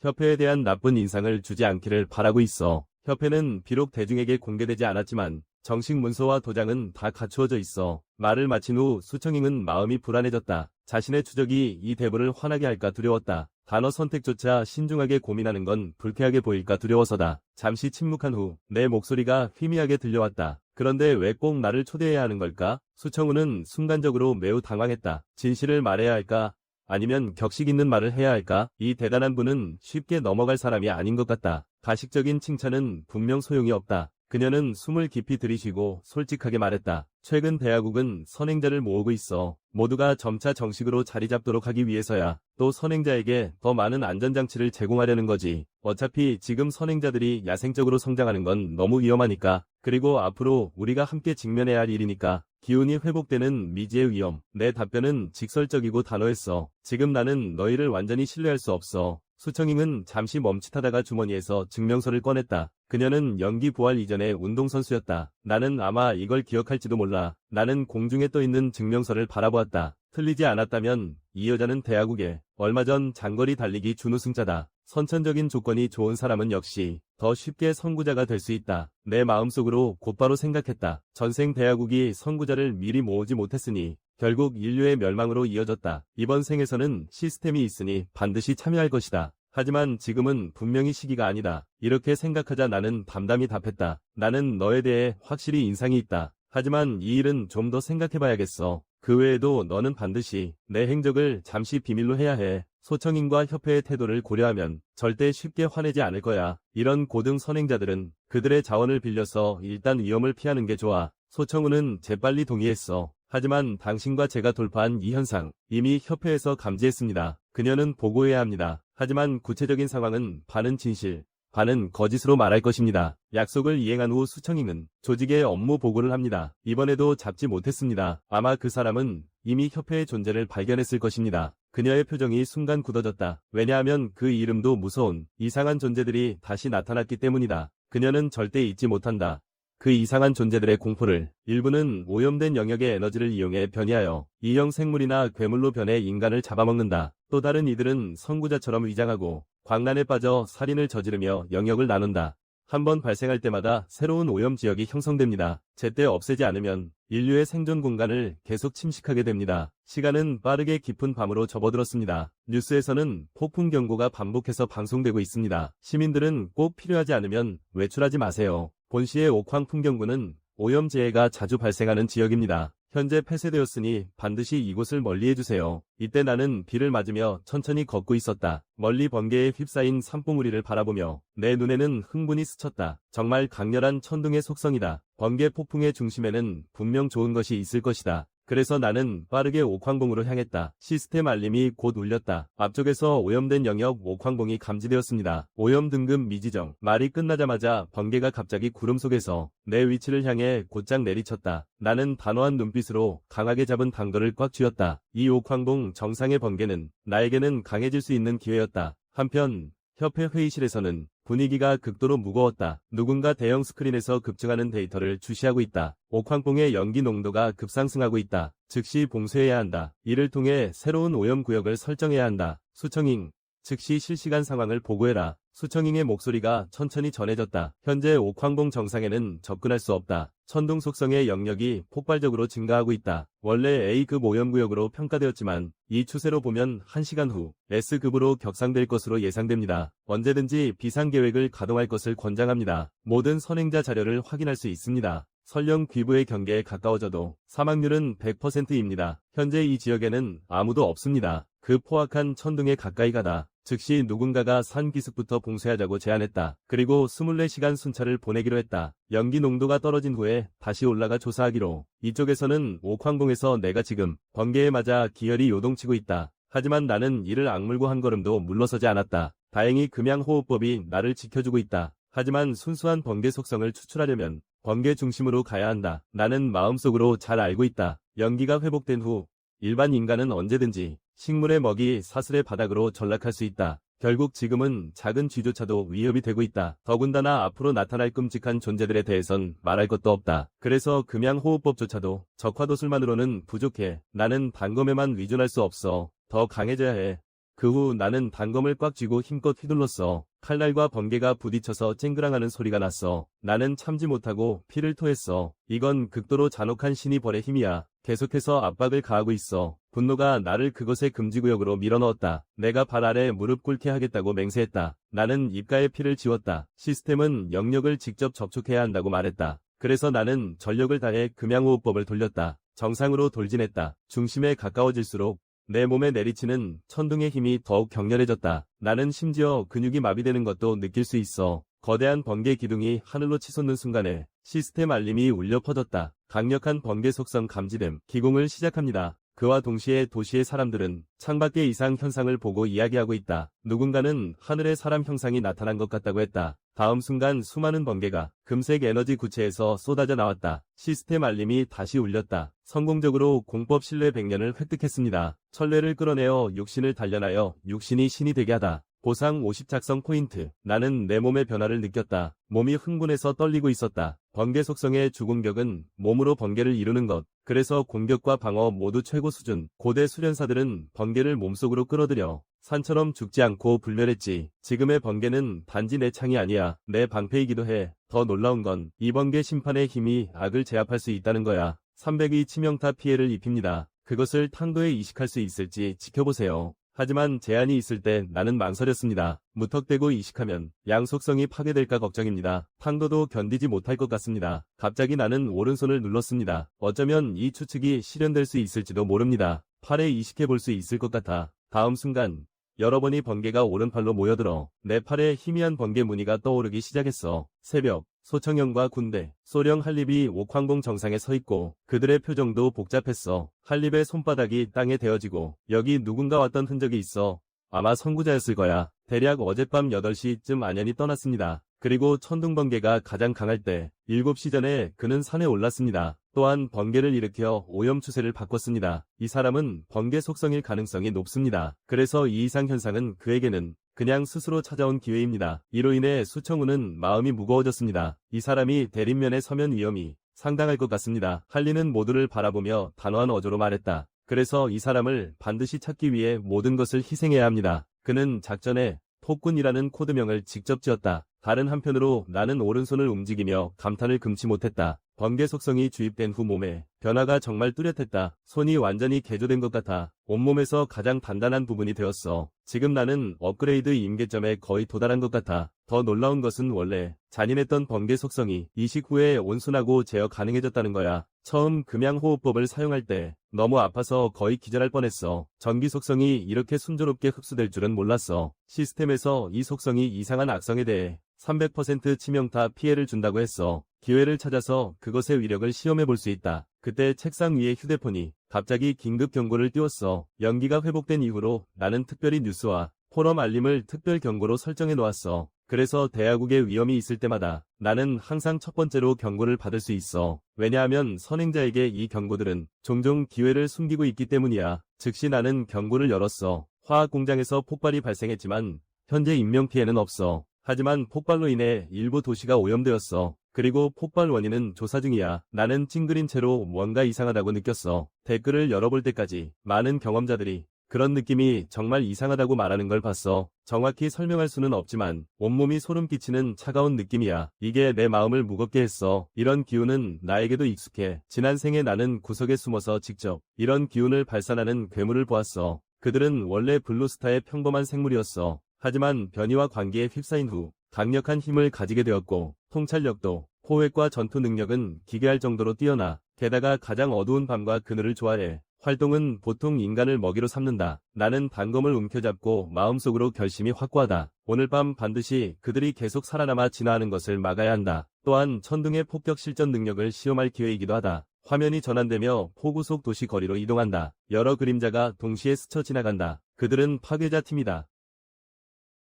협회에 대한 나쁜 인상을 주지 않기를 바라고 있어. 협회는 비록 대중에게 공개되지 않았지만 정식 문서와 도장은 다 갖추어져 있어. 말을 마친 후 수청잉은 마음이 불안해졌다. 자신의 추적이 이 대부를 화나게 할까 두려웠다. 단어 선택조차 신중하게 고민하는 건 불쾌하게 보일까 두려워서다. 잠시 침묵한 후 내 목소리가 희미하게 들려왔다. 그런데 왜 꼭 나를 초대해야 하는 걸까? 수청우는 순간적으로 매우 당황했다. 진실을 말해야 할까? 아니면 격식 있는 말을 해야 할까? 이 대단한 분은 쉽게 넘어갈 사람이 아닌 것 같다. 가식적인 칭찬은 분명 소용이 없다. 그녀는 숨을 깊이 들이쉬고 솔직하게 말했다. 최근 대하국은 선행자를 모으고 있어. 모두가 점차 정식으로 자리 잡도록 하기 위해서야. 또 선행자에게 더 많은 안전장치를 제공하려는 거지. 어차피 지금 선행자들이 야생적으로 성장하는 건 너무 위험하니까. 그리고 앞으로 우리가 함께 직면해야 할 일이니까. 기운이 회복되는 미지의 위험. 내 답변은 직설적이고 단호했어. 지금 나는 너희를 완전히 신뢰할 수 없어. 수청잉은 잠시 멈칫하다가 주머니에서 증명서를 꺼냈다. 그녀는 연기 부활 이전의 운동선수였다. 나는 아마 이걸 기억할지도 몰라. 나는 공중에 떠있는 증명서를 바라보았다. 틀리지 않았다면 이 여자는 대하국에 얼마 전 장거리 달리기 준우승자다. 선천적인 조건이 좋은 사람은 역시 더 쉽게 선구자가 될 수 있다. 내 마음속으로 곧바로 생각했다. 전생 대하국이 선구자를 미리 모으지 못했으니 결국 인류의 멸망으로 이어졌다. 이번 생에서는 시스템이 있으니 반드시 참여할 것이다. 하지만 지금은 분명히 시기가 아니다. 이렇게 생각하자 나는 담담히 답했다. 나는 너에 대해 확실히 인상이 있다. 하지만 이 일은 좀 더 생각해봐야겠어. 그 외에도 너는 반드시 내 행적을 잠시 비밀로 해야 해. 소청인과 협회의 태도를 고려하면 절대 쉽게 화내지 않을 거야. 이런 고등 선행자들은 그들의 자원을 빌려서 일단 위험을 피하는 게 좋아. 소청우는 재빨리 동의했어. 하지만 당신과 제가 돌파한 이 현상 이미 협회에서 감지했습니다. 그녀는 보고해야 합니다. 하지만 구체적인 상황은 반은 진실, 반은 거짓으로 말할 것입니다. 약속을 이행한 후 수청잉은 조직에 업무 보고를 합니다. 이번에도 잡지 못했습니다. 아마 그 사람은 이미 협회의 존재를 발견했을 것입니다. 그녀의 표정이 순간 굳어졌다. 왜냐하면 그 이름도 무서운 이상한 존재들이 다시 나타났기 때문이다. 그녀는 절대 잊지 못한다. 그 이상한 존재들의 공포를. 일부는 오염된 영역의 에너지를 이용해 변이하여 이형 생물이나 괴물로 변해 인간을 잡아먹는다. 또 다른 이들은 선구자처럼 위장하고 광란에 빠져 살인을 저지르며 영역을 나눈다. 한번 발생할 때마다 새로운 오염 지역이 형성됩니다. 제때 없애지 않으면 인류의 생존 공간을 계속 침식하게 됩니다. 시간은 빠르게 깊은 밤으로 접어들었습니다. 뉴스에서는 폭풍 경고가 반복해서 방송되고 있습니다. 시민들은 꼭 필요하지 않으면 외출하지 마세요. 본시의 옥황 풍경구는 오염재해가 자주 발생하는 지역입니다. 현재 폐쇄되었으니 반드시 이곳을 멀리해주세요. 이때 나는 비를 맞으며 천천히 걷고 있었다. 멀리 번개에 휩싸인 산봉우리를 바라보며 내 눈에는 흥분이 스쳤다. 정말 강렬한 천둥의 속성이다. 번개 폭풍의 중심에는 분명 좋은 것이 있을 것이다. 그래서 나는 빠르게 옥황봉으로 향했다. 시스템 알림이 곧 울렸다. 앞쪽에서 오염된 영역 옥황봉이 감지되었습니다. 오염 등급 미지정. 말이 끝나자마자 번개가 갑자기 구름 속에서 내 위치를 향해 곧장 내리쳤다. 나는 단호한 눈빛으로 강하게 잡은 당도를 꽉 쥐었다. 이 옥황봉 정상의 번개는 나에게는 강해질 수 있는 기회였다. 한편 협회 회의실에서는 분위기가 극도로 무거웠다. 누군가 대형 스크린에서 급증하는 데이터를 주시하고 있다. 옥황봉의 연기 농도가 급상승하고 있다. 즉시 봉쇄해야 한다. 이를 통해 새로운 오염 구역을 설정해야 한다. 수청잉, 즉시 실시간 상황을 보고해라. 수청잉의 목소리가 천천히 전해졌다. 현재 옥황봉 정상에는 접근할 수 없다. 천둥 속성의 영역이 폭발적으로 증가하고 있다. 원래 A급 오염구역으로 평가되었지만 이 추세로 보면 1시간 후 S급으로 격상될 것으로 예상됩니다. 언제든지 비상계획을 가동할 것을 권장합니다. 모든 선행자 자료를 확인할 수 있습니다. 설령 귀부의 경계에 가까워져도 사망률은 100%입니다. 현재 이 지역에는 아무도 없습니다. 그 포악한 천둥에 가까이 가다 즉시 누군가가 산 기슭부터 봉쇄하자고 제안했다. 그리고 24시간 순찰을 보내기로 했다. 연기 농도가 떨어진 후에 다시 올라가 조사하기로. 이쪽에서는 옥황봉에서 내가 지금 번개에 맞아 기혈이 요동치고 있다. 하지만 나는 이를 악물고 한 걸음도 물러서지 않았다. 다행히 금양호흡법이 나를 지켜주고 있다. 하지만 순수한 번개 속성을 추출하려면 번개 중심으로 가야 한다. 나는 마음속으로 잘 알고 있다. 연기가 회복된 후 일반 인간은 언제든지 식물의 먹이 사슬의 바닥으로 전락할 수 있다. 결국 지금은 작은 쥐조차도 위협이 되고 있다. 더군다나 앞으로 나타날 끔찍한 존재들에 대해선 말할 것도 없다. 그래서 금양호흡법조차도 적화도술만으로는 부족해. 나는 단검에만 의존할 수 없어. 더 강해져야 해. 그 후 나는 단검을 꽉 쥐고 힘껏 휘둘렀어. 칼날과 번개가 부딪혀서 쨍그랑하는 소리가 났어. 나는 참지 못하고 피를 토했어. 이건 극도로 잔혹한 신이 벌의 힘이야. 계속해서 압박을 가하고 있어. 분노가 나를 그것의 금지구역으로 밀어넣었다. 내가 발 아래 무릎 꿇게 하겠다고 맹세했다. 나는 입가에 피를 지웠다. 시스템은 영역을 직접 접촉해야 한다고 말했다. 그래서 나는 전력을 다해 금양호흡법을 돌렸다. 정상으로 돌진했다. 중심에 가까워질수록 내 몸에 내리치는 천둥의 힘이 더욱 격렬해졌다. 나는 심지어 근육이 마비되는 것도 느낄 수 있어. 거대한 번개 기둥이 하늘로 치솟는 순간에 시스템 알림이 울려 퍼졌다. 강력한 번개 속성 감지됨. 기공을 시작합니다. 그와 동시에 도시의 사람들은 창밖의 이상 현상을 보고 이야기하고 있다. 누군가는 하늘에 사람 형상이 나타난 것 같다고 했다. 다음 순간 수많은 번개가 금색 에너지 구체에서 쏟아져 나왔다. 시스템 알림이 다시 울렸다. 성공적으로 공법 신뢰 100년을 획득했습니다. 천뢰를 끌어내어 육신을 단련하여 육신이 신이 되게 하다. 보상 50 작성 포인트. 나는 내 몸의 변화를 느꼈다. 몸이 흥분해서 떨리고 있었다. 번개 속성의 주공격은 몸으로 번개를 이루는 것. 그래서 공격과 방어 모두 최고 수준. 고대 수련사들은 번개를 몸속으로 끌어들여 산처럼 죽지 않고 불멸했지. 지금의 번개는 단지 내 창이 아니야. 내 방패이기도 해. 더 놀라운 건 이 번개 심판의 힘이 악을 제압할 수 있다는 거야. 300의 치명타 피해를 입힙니다. 그것을 탄도에 이식할 수 있을지 지켜보세요. 하지만 제한이 있을 때 나는 망설였습니다. 무턱대고 이식하면 양속성이 파괴될까 걱정입니다. 탕도도 견디지 못할 것 같습니다. 갑자기 나는 오른손을 눌렀습니다. 어쩌면 이 추측이 실현될 수 있을지도 모릅니다. 팔에 이식해 볼 수 있을 것 같아. 다음 순간 여러 번의 번개가 오른팔로 모여들어 내 팔에 희미한 번개 무늬가 떠오르기 시작했어. 새벽, 소청영과 군대, 소령 한립이 옥황봉 정상에 서 있고 그들의 표정도 복잡했어. 한립의 손바닥이 땅에 대어지고 여기 누군가 왔던 흔적이 있어. 아마 선구자였을 거야. 대략 어젯밤 8시쯤 안연히 떠났습니다. 그리고 천둥번개가 가장 강할 때 7시 전에 그는 산에 올랐습니다. 또한 번개를 일으켜 오염 추세를 바꿨습니다. 이 사람은 번개 속성일 가능성이 높습니다. 그래서 이 이상 현상은 그에게는 그냥 스스로 찾아온 기회입니다. 이로 인해 수청우는 마음이 무거워졌습니다. 이 사람이 대립면에 서면 위험이 상당할 것 같습니다. 할리는 모두를 바라보며 단호한 어조로 말했다. 그래서 이 사람을 반드시 찾기 위해 모든 것을 희생해야 합니다. 그는 작전에 폭군이라는 코드명을 직접 지었다. 다른 한편으로 나는 오른손을 움직이며 감탄을 금치 못했다. 번개 속성이 주입된 후 몸에 변화가 정말 뚜렷했다. 손이 완전히 개조된 것 같아. 온몸에서 가장 단단한 부분이 되었어. 지금 나는 업그레이드 임계점에 거의 도달한 것 같아. 더 놀라운 것은 원래 잔인했던 번개 속성이 이식 후에 온순하고 제어 가능해졌다는 거야. 처음 금양호흡법을 사용할 때 너무 아파서 거의 기절할 뻔했어. 전기 속성이 이렇게 순조롭게 흡수될 줄은 몰랐어. 시스템에서 이 속성이 이상한 악성에 대해 300% 치명타 피해를 준다고 했어. 기회를 찾아서 그것의 위력을 시험해 볼 수 있다. 그때 책상 위에 휴대폰이 갑자기 긴급 경고를 띄웠어. 연기가 회복된 이후로 나는 특별히 뉴스와 포럼 알림을 특별 경고로 설정해 놓았어. 그래서 대야국에 위험이 있을 때마다 나는 항상 첫 번째로 경고를 받을 수 있어. 왜냐하면 선행자에게 이 경고들은 종종 기회를 숨기고 있기 때문이야. 즉시 나는 경고를 열었어. 화학 공장에서 폭발이 발생했지만 현재 인명피해는 없어. 하지만 폭발로 인해 일부 도시가 오염되었어. 그리고 폭발 원인은 조사 중이야. 나는 찡그린 채로 뭔가 이상하다고 느꼈어. 댓글을 열어볼 때까지 많은 경험자들이 그런 느낌이 정말 이상하다고 말하는 걸 봤어. 정확히 설명할 수는 없지만 온몸이 소름 끼치는 차가운 느낌이야. 이게 내 마음을 무겁게 했어. 이런 기운은 나에게도 익숙해. 지난 생에 나는 구석에 숨어서 직접 이런 기운을 발산하는 괴물을 보았어. 그들은 원래 블루스타의 평범한 생물이었어. 하지만 변이와 관계에 휩싸인 후 강력한 힘을 가지게 되었고 통찰력도 포획과 전투 능력은 기괴할 정도로 뛰어나 게다가 가장 어두운 밤과 그늘을 좋아해. 활동은 보통 인간을 먹이로 삼는다. 나는 단검을 움켜잡고 마음속으로 결심이 확고하다. 오늘 밤 반드시 그들이 계속 살아남아 진화하는 것을 막아야 한다. 또한 천둥의 폭격 실전 능력을 시험할 기회이기도 하다. 화면이 전환되며 포구 속 도시 거리로 이동한다. 여러 그림자가 동시에 스쳐 지나간다. 그들은 파괴자 팀이다.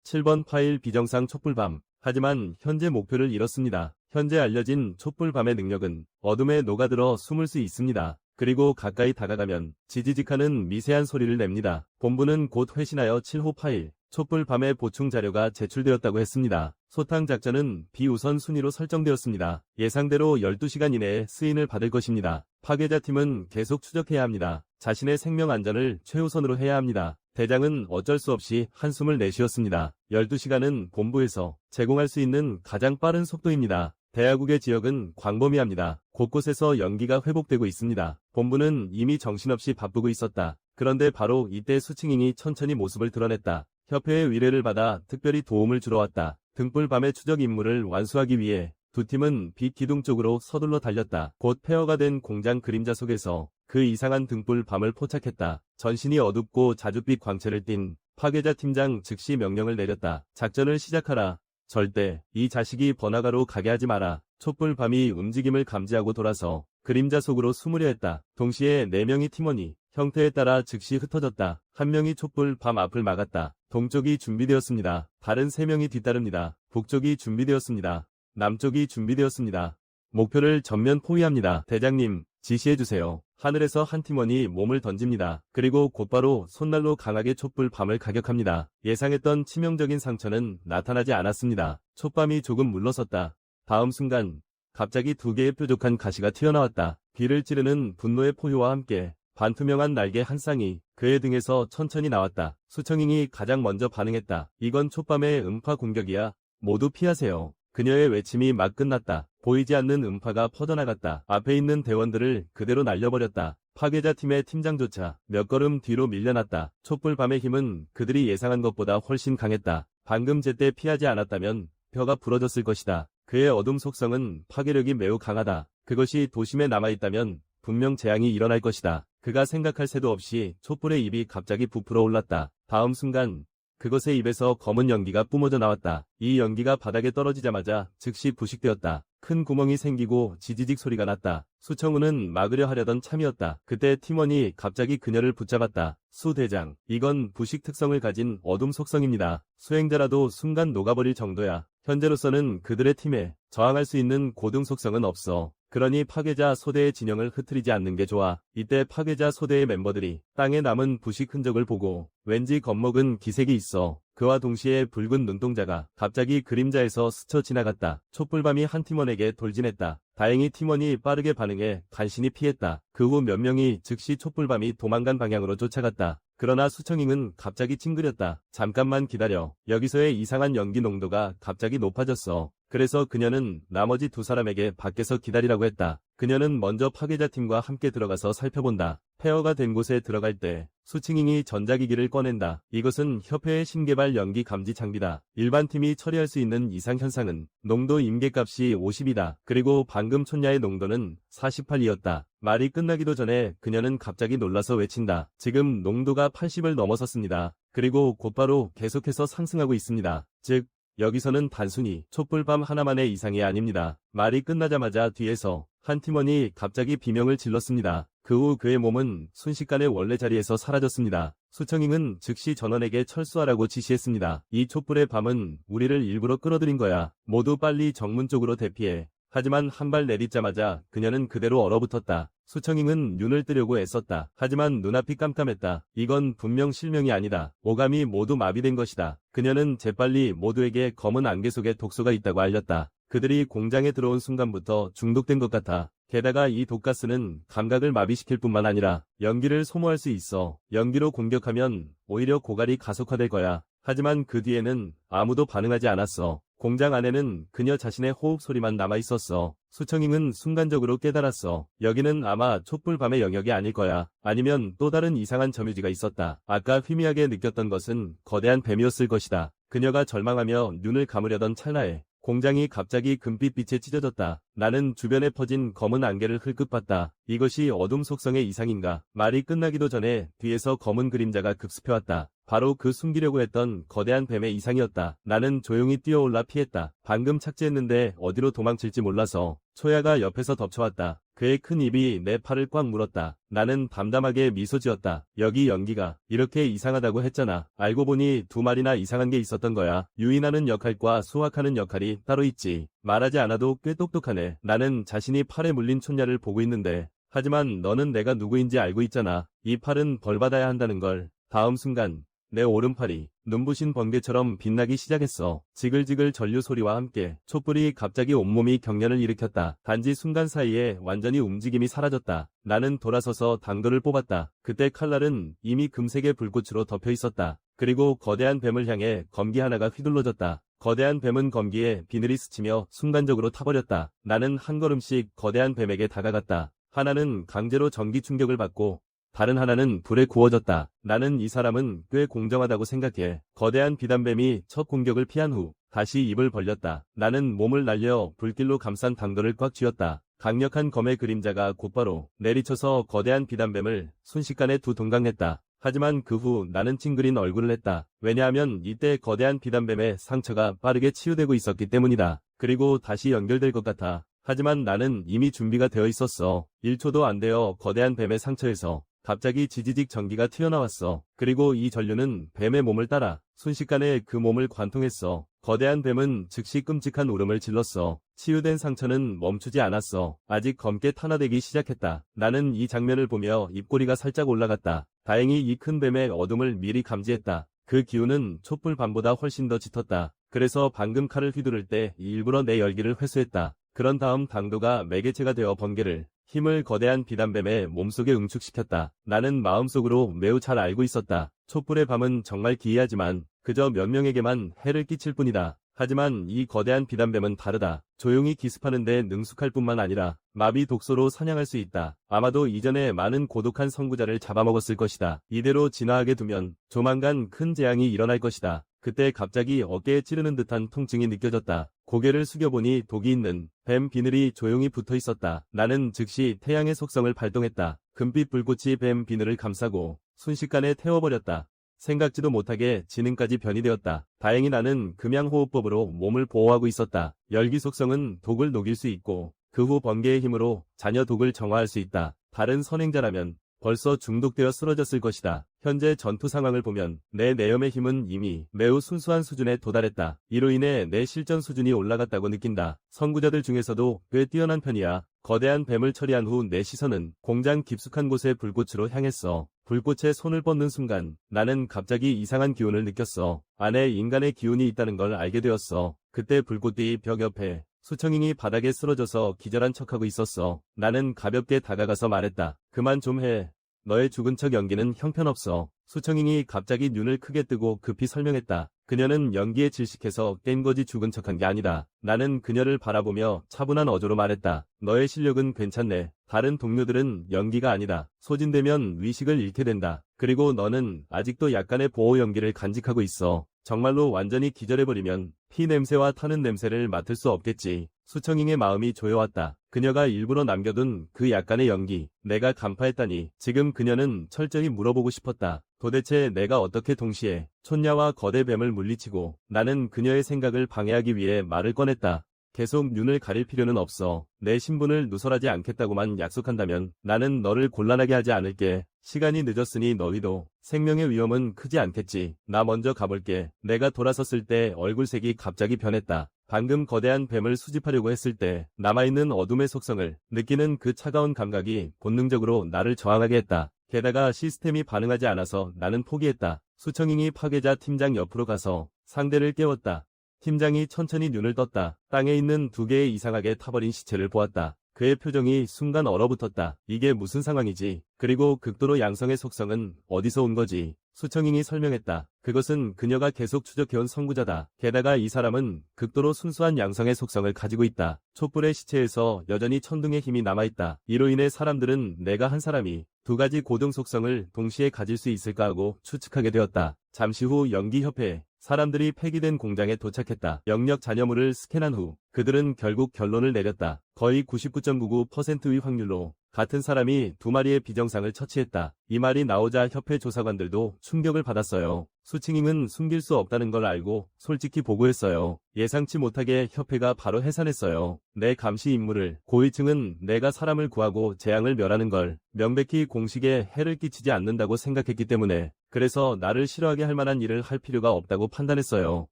7번 파일 비정상 촛불밤. 하지만 현재 목표를 잃었습니다. 현재 알려진 촛불밤의 능력은 어둠에 녹아들어 숨을 수 있습니다. 그리고 가까이 다가가면 지지직하는 미세한 소리를 냅니다. 본부는 곧 회신하여 7호 파일, 촛불밤의 보충 자료가 제출되었다고 했습니다. 소탕 작전은 비우선 순위로 설정되었습니다. 예상대로 12시간 이내에 스인을 받을 것입니다. 파괴자 팀은 계속 추적해야 합니다. 자신의 생명 안전을 최우선으로 해야 합니다. 대장은 어쩔 수 없이 한숨을 내쉬었습니다. 12시간은 본부에서 제공할 수 있는 가장 빠른 속도입니다. 대야국의 지역은 광범위합니다. 곳곳에서 연기가 회복되고 있습니다. 본부는 이미 정신없이 바쁘고 있었다. 그런데 바로 이때 수칭잉이 천천히 모습을 드러냈다. 협회의 의뢰를 받아 특별히 도움을 주러 왔다. 등불밤의 추적 임무를 완수하기 위해 두 팀은 빛 기둥 쪽으로 서둘러 달렸다. 곧 폐허가 된 공장 그림자 속에서 그 이상한 등불밤을 포착했다. 전신이 어둡고 자줏빛 광채를 띤 파괴자 팀장 즉시 명령을 내렸다. 작전을 시작하라. 절대 이 자식이 번화가로 가게 하지 마라. 촛불밤이 움직임을 감지하고 돌아서 그림자 속으로 숨으려 했다. 동시에 4명의 팀원이 형태에 따라 즉시 흩어졌다. 한 명이 촛불밤 앞을 막았다. 동쪽이 준비되었습니다. 다른 3명이 뒤따릅니다. 북쪽이 준비되었습니다. 남쪽이 준비되었습니다. 목표를 전면 포위합니다. 대장님, 지시해주세요. 하늘에서 한 팀원이 몸을 던집니다. 그리고 곧바로 손날로 강하게 촛불밤을 가격합니다. 예상했던 치명적인 상처는 나타나지 않았습니다. 촛밤이 조금 물러섰다. 다음 순간 갑자기 2개의 뾰족한 가시가 튀어나왔다. 귀를 찌르는 분노의 포효와 함께 반투명한 날개 한 쌍이 그의 등에서 천천히 나왔다. 수청잉이 가장 먼저 반응했다. 이건 촛밤의 음파 공격이야. 모두 피하세요. 그녀의 외침이 막 끝났다. 보이지 않는 음파가 퍼져나갔다. 앞에 있는 대원들을 그대로 날려버렸다. 파괴자 팀의 팀장조차 몇 걸음 뒤로 밀려났다. 촛불밤의 힘은 그들이 예상한 것보다 훨씬 강했다. 방금 제때 피하지 않았다면 뼈가 부러졌을 것이다. 그의 어둠 속성은 파괴력이 매우 강하다. 그것이 도심에 남아있다면 분명 재앙이 일어날 것이다. 그가 생각할 새도 없이 촛불의 입이 갑자기 부풀어 올랐다. 다음 순간 그것의 입에서 검은 연기가 뿜어져 나왔다. 이 연기가 바닥에 떨어지자마자 즉시 부식되었다. 큰 구멍이 생기고 지지직 소리가 났다. 수청우는 막으려 하려던 참이었다. 그때 팀원이 갑자기 그녀를 붙잡았다. 수 대장, 이건 부식 특성을 가진 어둠 속성입니다. 수행자라도 순간 녹아버릴 정도야. 현재로서는 그들의 팀에 저항할 수 있는 고등 속성은 없어. 그러니 파괴자 소대의 진영을 흐트리지 않는 게 좋아. 이때 파괴자 소대의 멤버들이 땅에 남은 부식 흔적을 보고 왠지 겁먹은 기색이 있어. 그와 동시에 붉은 눈동자가 갑자기 그림자에서 스쳐 지나갔다. 촛불밤이 한 팀원에게 돌진했다. 다행히 팀원이 빠르게 반응해 간신히 피했다. 그 후 몇 명이 즉시 촛불밤이 도망간 방향으로 쫓아갔다. 그러나 수청잉은 갑자기 찡그렸다. 잠깐만 기다려. 여기서의 이상한 연기 농도가 갑자기 높아졌어. 그래서 그녀는 나머지 2사람에게 밖에서 기다리라고 했다. 그녀는 먼저 파괴자 팀과 함께 들어가서 살펴본다. 폐허가 된 곳에 들어갈 때 수칭잉이 전자기기를 꺼낸다. 이것은 협회의 신개발 연기 감지 장비다. 일반 팀이 처리할 수 있는 이상 현상은 농도 임계값이 50이다. 그리고 방금 촌야의 농도는 48이었다. 말이 끝나기도 전에 그녀는 갑자기 놀라서 외친다. 지금 농도가 80을 넘어섰습니다. 그리고 곧바로 계속해서 상승하고 있습니다. 즉, 여기서는 단순히 촛불밤 하나만의 이상이 아닙니다. 말이 끝나자마자 뒤에서 한 팀원이 갑자기 비명을 질렀습니다. 그 후 그의 몸은 순식간에 원래 자리에서 사라졌습니다. 수청잉은 즉시 전원에게 철수하라고 지시했습니다. 이 촛불의 밤은 우리를 일부러 끌어들인 거야. 모두 빨리 정문 쪽으로 대피해. 하지만 한 발 내딛자마자 그녀는 그대로 얼어붙었다. 수청잉은 눈을 뜨려고 애썼다. 하지만 눈앞이 깜깜했다. 이건 분명 실명이 아니다. 오감이 모두 마비된 것이다. 그녀는 재빨리 모두에게 검은 안개 속에 독소가 있다고 알렸다. 그들이 공장에 들어온 순간부터 중독된 것 같아. 게다가 이 독가스는 감각을 마비시킬 뿐만 아니라 연기를 소모할 수 있어. 연기로 공격하면 오히려 고갈이 가속화될 거야. 하지만 그 뒤에는 아무도 반응하지 않았어. 공장 안에는 그녀 자신의 호흡 소리만 남아 있었어. 수청잉은 순간적으로 깨달았어. 여기는 아마 촛불밤의 영역이 아닐 거야. 아니면 또 다른 이상한 점유지가 있었다. 아까 희미하게 느꼈던 것은 거대한 뱀이었을 것이다. 그녀가 절망하며 눈을 감으려던 찰나에 공장이 갑자기 금빛 빛에 찢어졌다. 나는 주변에 퍼진 검은 안개를 흘끗 봤다. 이것이 어둠 속성의 이상인가? 말이 끝나기도 전에 뒤에서 검은 그림자가 급습해왔다. 바로 그 숨기려고 했던 거대한 뱀의 이상이었다. 나는 조용히 뛰어올라 피했다. 방금 착지했는데 어디로 도망칠지 몰라서 초야가 옆에서 덮쳐왔다. 그의 큰 입이 내 팔을 꽉 물었다. 나는 담담하게 미소 지었다. 여기 연기가 이렇게 이상하다고 했잖아. 알고 보니 두 마리나 이상한 게 있었던 거야. 유인하는 역할과 수확하는 역할이 따로 있지. 말하지 않아도 꽤 똑똑하네. 나는 자신이 팔에 물린 촌야를 보고 있는데 하지만 너는 내가 누구인지 알고 있잖아. 이 팔은 벌받아야 한다는 걸. 다음 순간 내 오른팔이 눈부신 번개처럼 빛나기 시작했어. 지글지글 전류 소리와 함께 촛불이 갑자기 온몸이 경련을 일으켰다. 단지 순간 사이에 완전히 움직임이 사라졌다. 나는 돌아서서 당도를 뽑았다. 그때 칼날은 이미 금색의 불꽃으로 덮여 있었다. 그리고 거대한 뱀을 향해 검기 하나가 휘둘러졌다. 거대한 뱀은 검기에 비늘이 스치며 순간적으로 타버렸다. 나는 한 걸음씩 거대한 뱀에게 다가갔다. 하나는 강제로 전기 충격을 받고 다른 하나는 불에 구워졌다. 나는 이 사람은 꽤 공정하다고 생각해. 거대한 비단뱀이 첫 공격을 피한 후 다시 입을 벌렸다. 나는 몸을 날려 불길로 감싼 당도를 꽉 쥐었다. 강력한 검의 그림자가 곧바로 내리쳐서 거대한 비단뱀을 순식간에 두 동강했다. 하지만 그 후 나는 찡그린 얼굴을 했다. 왜냐하면 이때 거대한 비단뱀의 상처가 빠르게 치유되고 있었기 때문이다. 그리고 다시 연결될 것 같아. 하지만 나는 이미 준비가 되어 있었어. 1초도 안 되어 거대한 뱀의 상처에서 갑자기 지지직 전기가 튀어나왔어. 그리고 이 전류는 뱀의 몸을 따라 순식간에 그 몸을 관통했어. 거대한 뱀은 즉시 끔찍한 울음을 질렀어. 치유된 상처는 멈추지 않았어. 아직 검게 탄화되기 시작했다. 나는 이 장면을 보며 입꼬리가 살짝 올라갔다. 다행히 이 큰 뱀의 어둠을 미리 감지했다. 그 기운은 촛불밤보다 훨씬 더 짙었다. 그래서 방금 칼을 휘두를 때 일부러 내 열기를 회수했다. 그런 다음 당도가 매개체가 되어 번개를 힘을 거대한 비단뱀의 몸속에 응축시켰다. 나는 마음속으로 매우 잘 알고 있었다. 촛불의 밤은 정말 기이하지만 그저 몇 명에게만 해를 끼칠 뿐이다. 하지만 이 거대한 비단뱀은 다르다. 조용히 기습하는데 능숙할 뿐만 아니라 마비 독소로 사냥할 수 있다. 아마도 이전에 많은 고독한 선구자를 잡아먹었을 것이다. 이대로 진화하게 두면 조만간 큰 재앙이 일어날 것이다. 그때 갑자기 어깨에 찌르는 듯한 통증이 느껴졌다. 고개를 숙여보니 독이 있는 뱀 비늘이 조용히 붙어 있었다. 나는 즉시 태양의 속성을 발동했다. 금빛 불꽃이 뱀 비늘을 감싸고 순식간에 태워버렸다. 생각지도 못하게 지능까지 변이되었다. 다행히 나는 금양호흡법으로 몸을 보호하고 있었다. 열기 속성은 독을 녹일 수 있고 그 후 번개의 힘으로 잔여 독을 정화할 수 있다. 다른 선행자라면 벌써 중독되어 쓰러졌을 것이다. 현재 전투 상황을 보면 내 내염의 힘은 이미 매우 순수한 수준에 도달했다. 이로 인해 내 실전 수준이 올라갔다고 느낀다. 선구자들 중에서도 꽤 뛰어난 편이야. 거대한 뱀을 처리한 후 내 시선은 공장 깊숙한 곳의 불꽃으로 향했어. 불꽃에 손을 뻗는 순간 나는 갑자기 이상한 기운을 느꼈어. 안에 인간의 기운이 있다는 걸 알게 되었어. 그때 불꽃이 벽 옆에 수청잉이 바닥에 쓰러져서 기절한 척하고 있었어. 나는 가볍게 다가가서 말했다. 그만 좀 해. 너의 죽은 척 연기는 형편없어. 수청잉이 갑자기 눈을 크게 뜨고 급히 설명했다. 그녀는 연기에 질식해서 깬 거지 죽은 척한 게 아니다. 나는 그녀를 바라보며 차분한 어조로 말했다. 너의 실력은 괜찮네. 다른 동료들은 연기가 아니다. 소진되면 의식을 잃게 된다. 그리고 너는 아직도 약간의 보호 연기를 간직하고 있어. 정말로 완전히 기절해버리면 피 냄새와 타는 냄새를 맡을 수 없겠지. 수청잉의 마음이 조여왔다. 그녀가 일부러 남겨둔 그 약간의 연기, 내가 간파했다니. 지금 그녀는 철저히 물어보고 싶었다. 도대체 내가 어떻게 동시에 촌야와 거대 뱀을 물리치고 나는 그녀의 생각을 방해하기 위해 말을 꺼냈다. 계속 눈을 가릴 필요는 없어. 내 신분을 누설하지 않겠다고만 약속한다면 나는 너를 곤란하게 하지 않을게. 시간이 늦었으니 너희도 생명의 위험은 크지 않겠지. 나 먼저 가볼게. 내가 돌아섰을 때 얼굴색이 갑자기 변했다. 방금 거대한 뱀을 수집하려고 했을 때 남아있는 어둠의 속성을 느끼는 그 차가운 감각이 본능적으로 나를 저항하게 했다. 게다가 시스템이 반응하지 않아서 나는 포기했다. 수청잉이 파괴자 팀장 옆으로 가서 상대를 깨웠다. 팀장이 천천히 눈을 떴다. 땅에 있는 두 개의 이상하게 타버린 시체를 보았다. 그의 표정이 순간 얼어붙었다. 이게 무슨 상황이지? 그리고 극도로 양성의 속성은 어디서 온 거지? 수청잉이 설명했다. 그것은 그녀가 계속 추적해온 선구자다. 게다가 이 사람은 극도로 순수한 양성의 속성을 가지고 있다. 촛불의 시체에서 여전히 천둥의 힘이 남아있다. 이로 인해 사람들은 내가 한 사람이 두 가지 고등 속성을 동시에 가질 수 있을까 하고 추측하게 되었다. 잠시 후 연기협회에 사람들이 폐기된 공장에 도착했다. 영역 잔여물을 스캔한 후 그들은 결국 결론을 내렸다. 거의 99.99%의 확률로 같은 사람이 두 마리의 비정상을 처치했다. 이 말이 나오자 협회 조사관들도 충격을 받았어요. 수칭잉은 숨길 수 없다는 걸 알고 솔직히 보고했어요. 예상치 못하게 협회가 바로 해산했어요. 내 감시 임무를 고위층은 내가 사람을 구하고 재앙을 멸하는 걸 명백히 공식에 해를 끼치지 않는다고 생각했기 때문에 그래서 나를 싫어하게 할 만한 일을 할 필요가 없다고 판단했어요.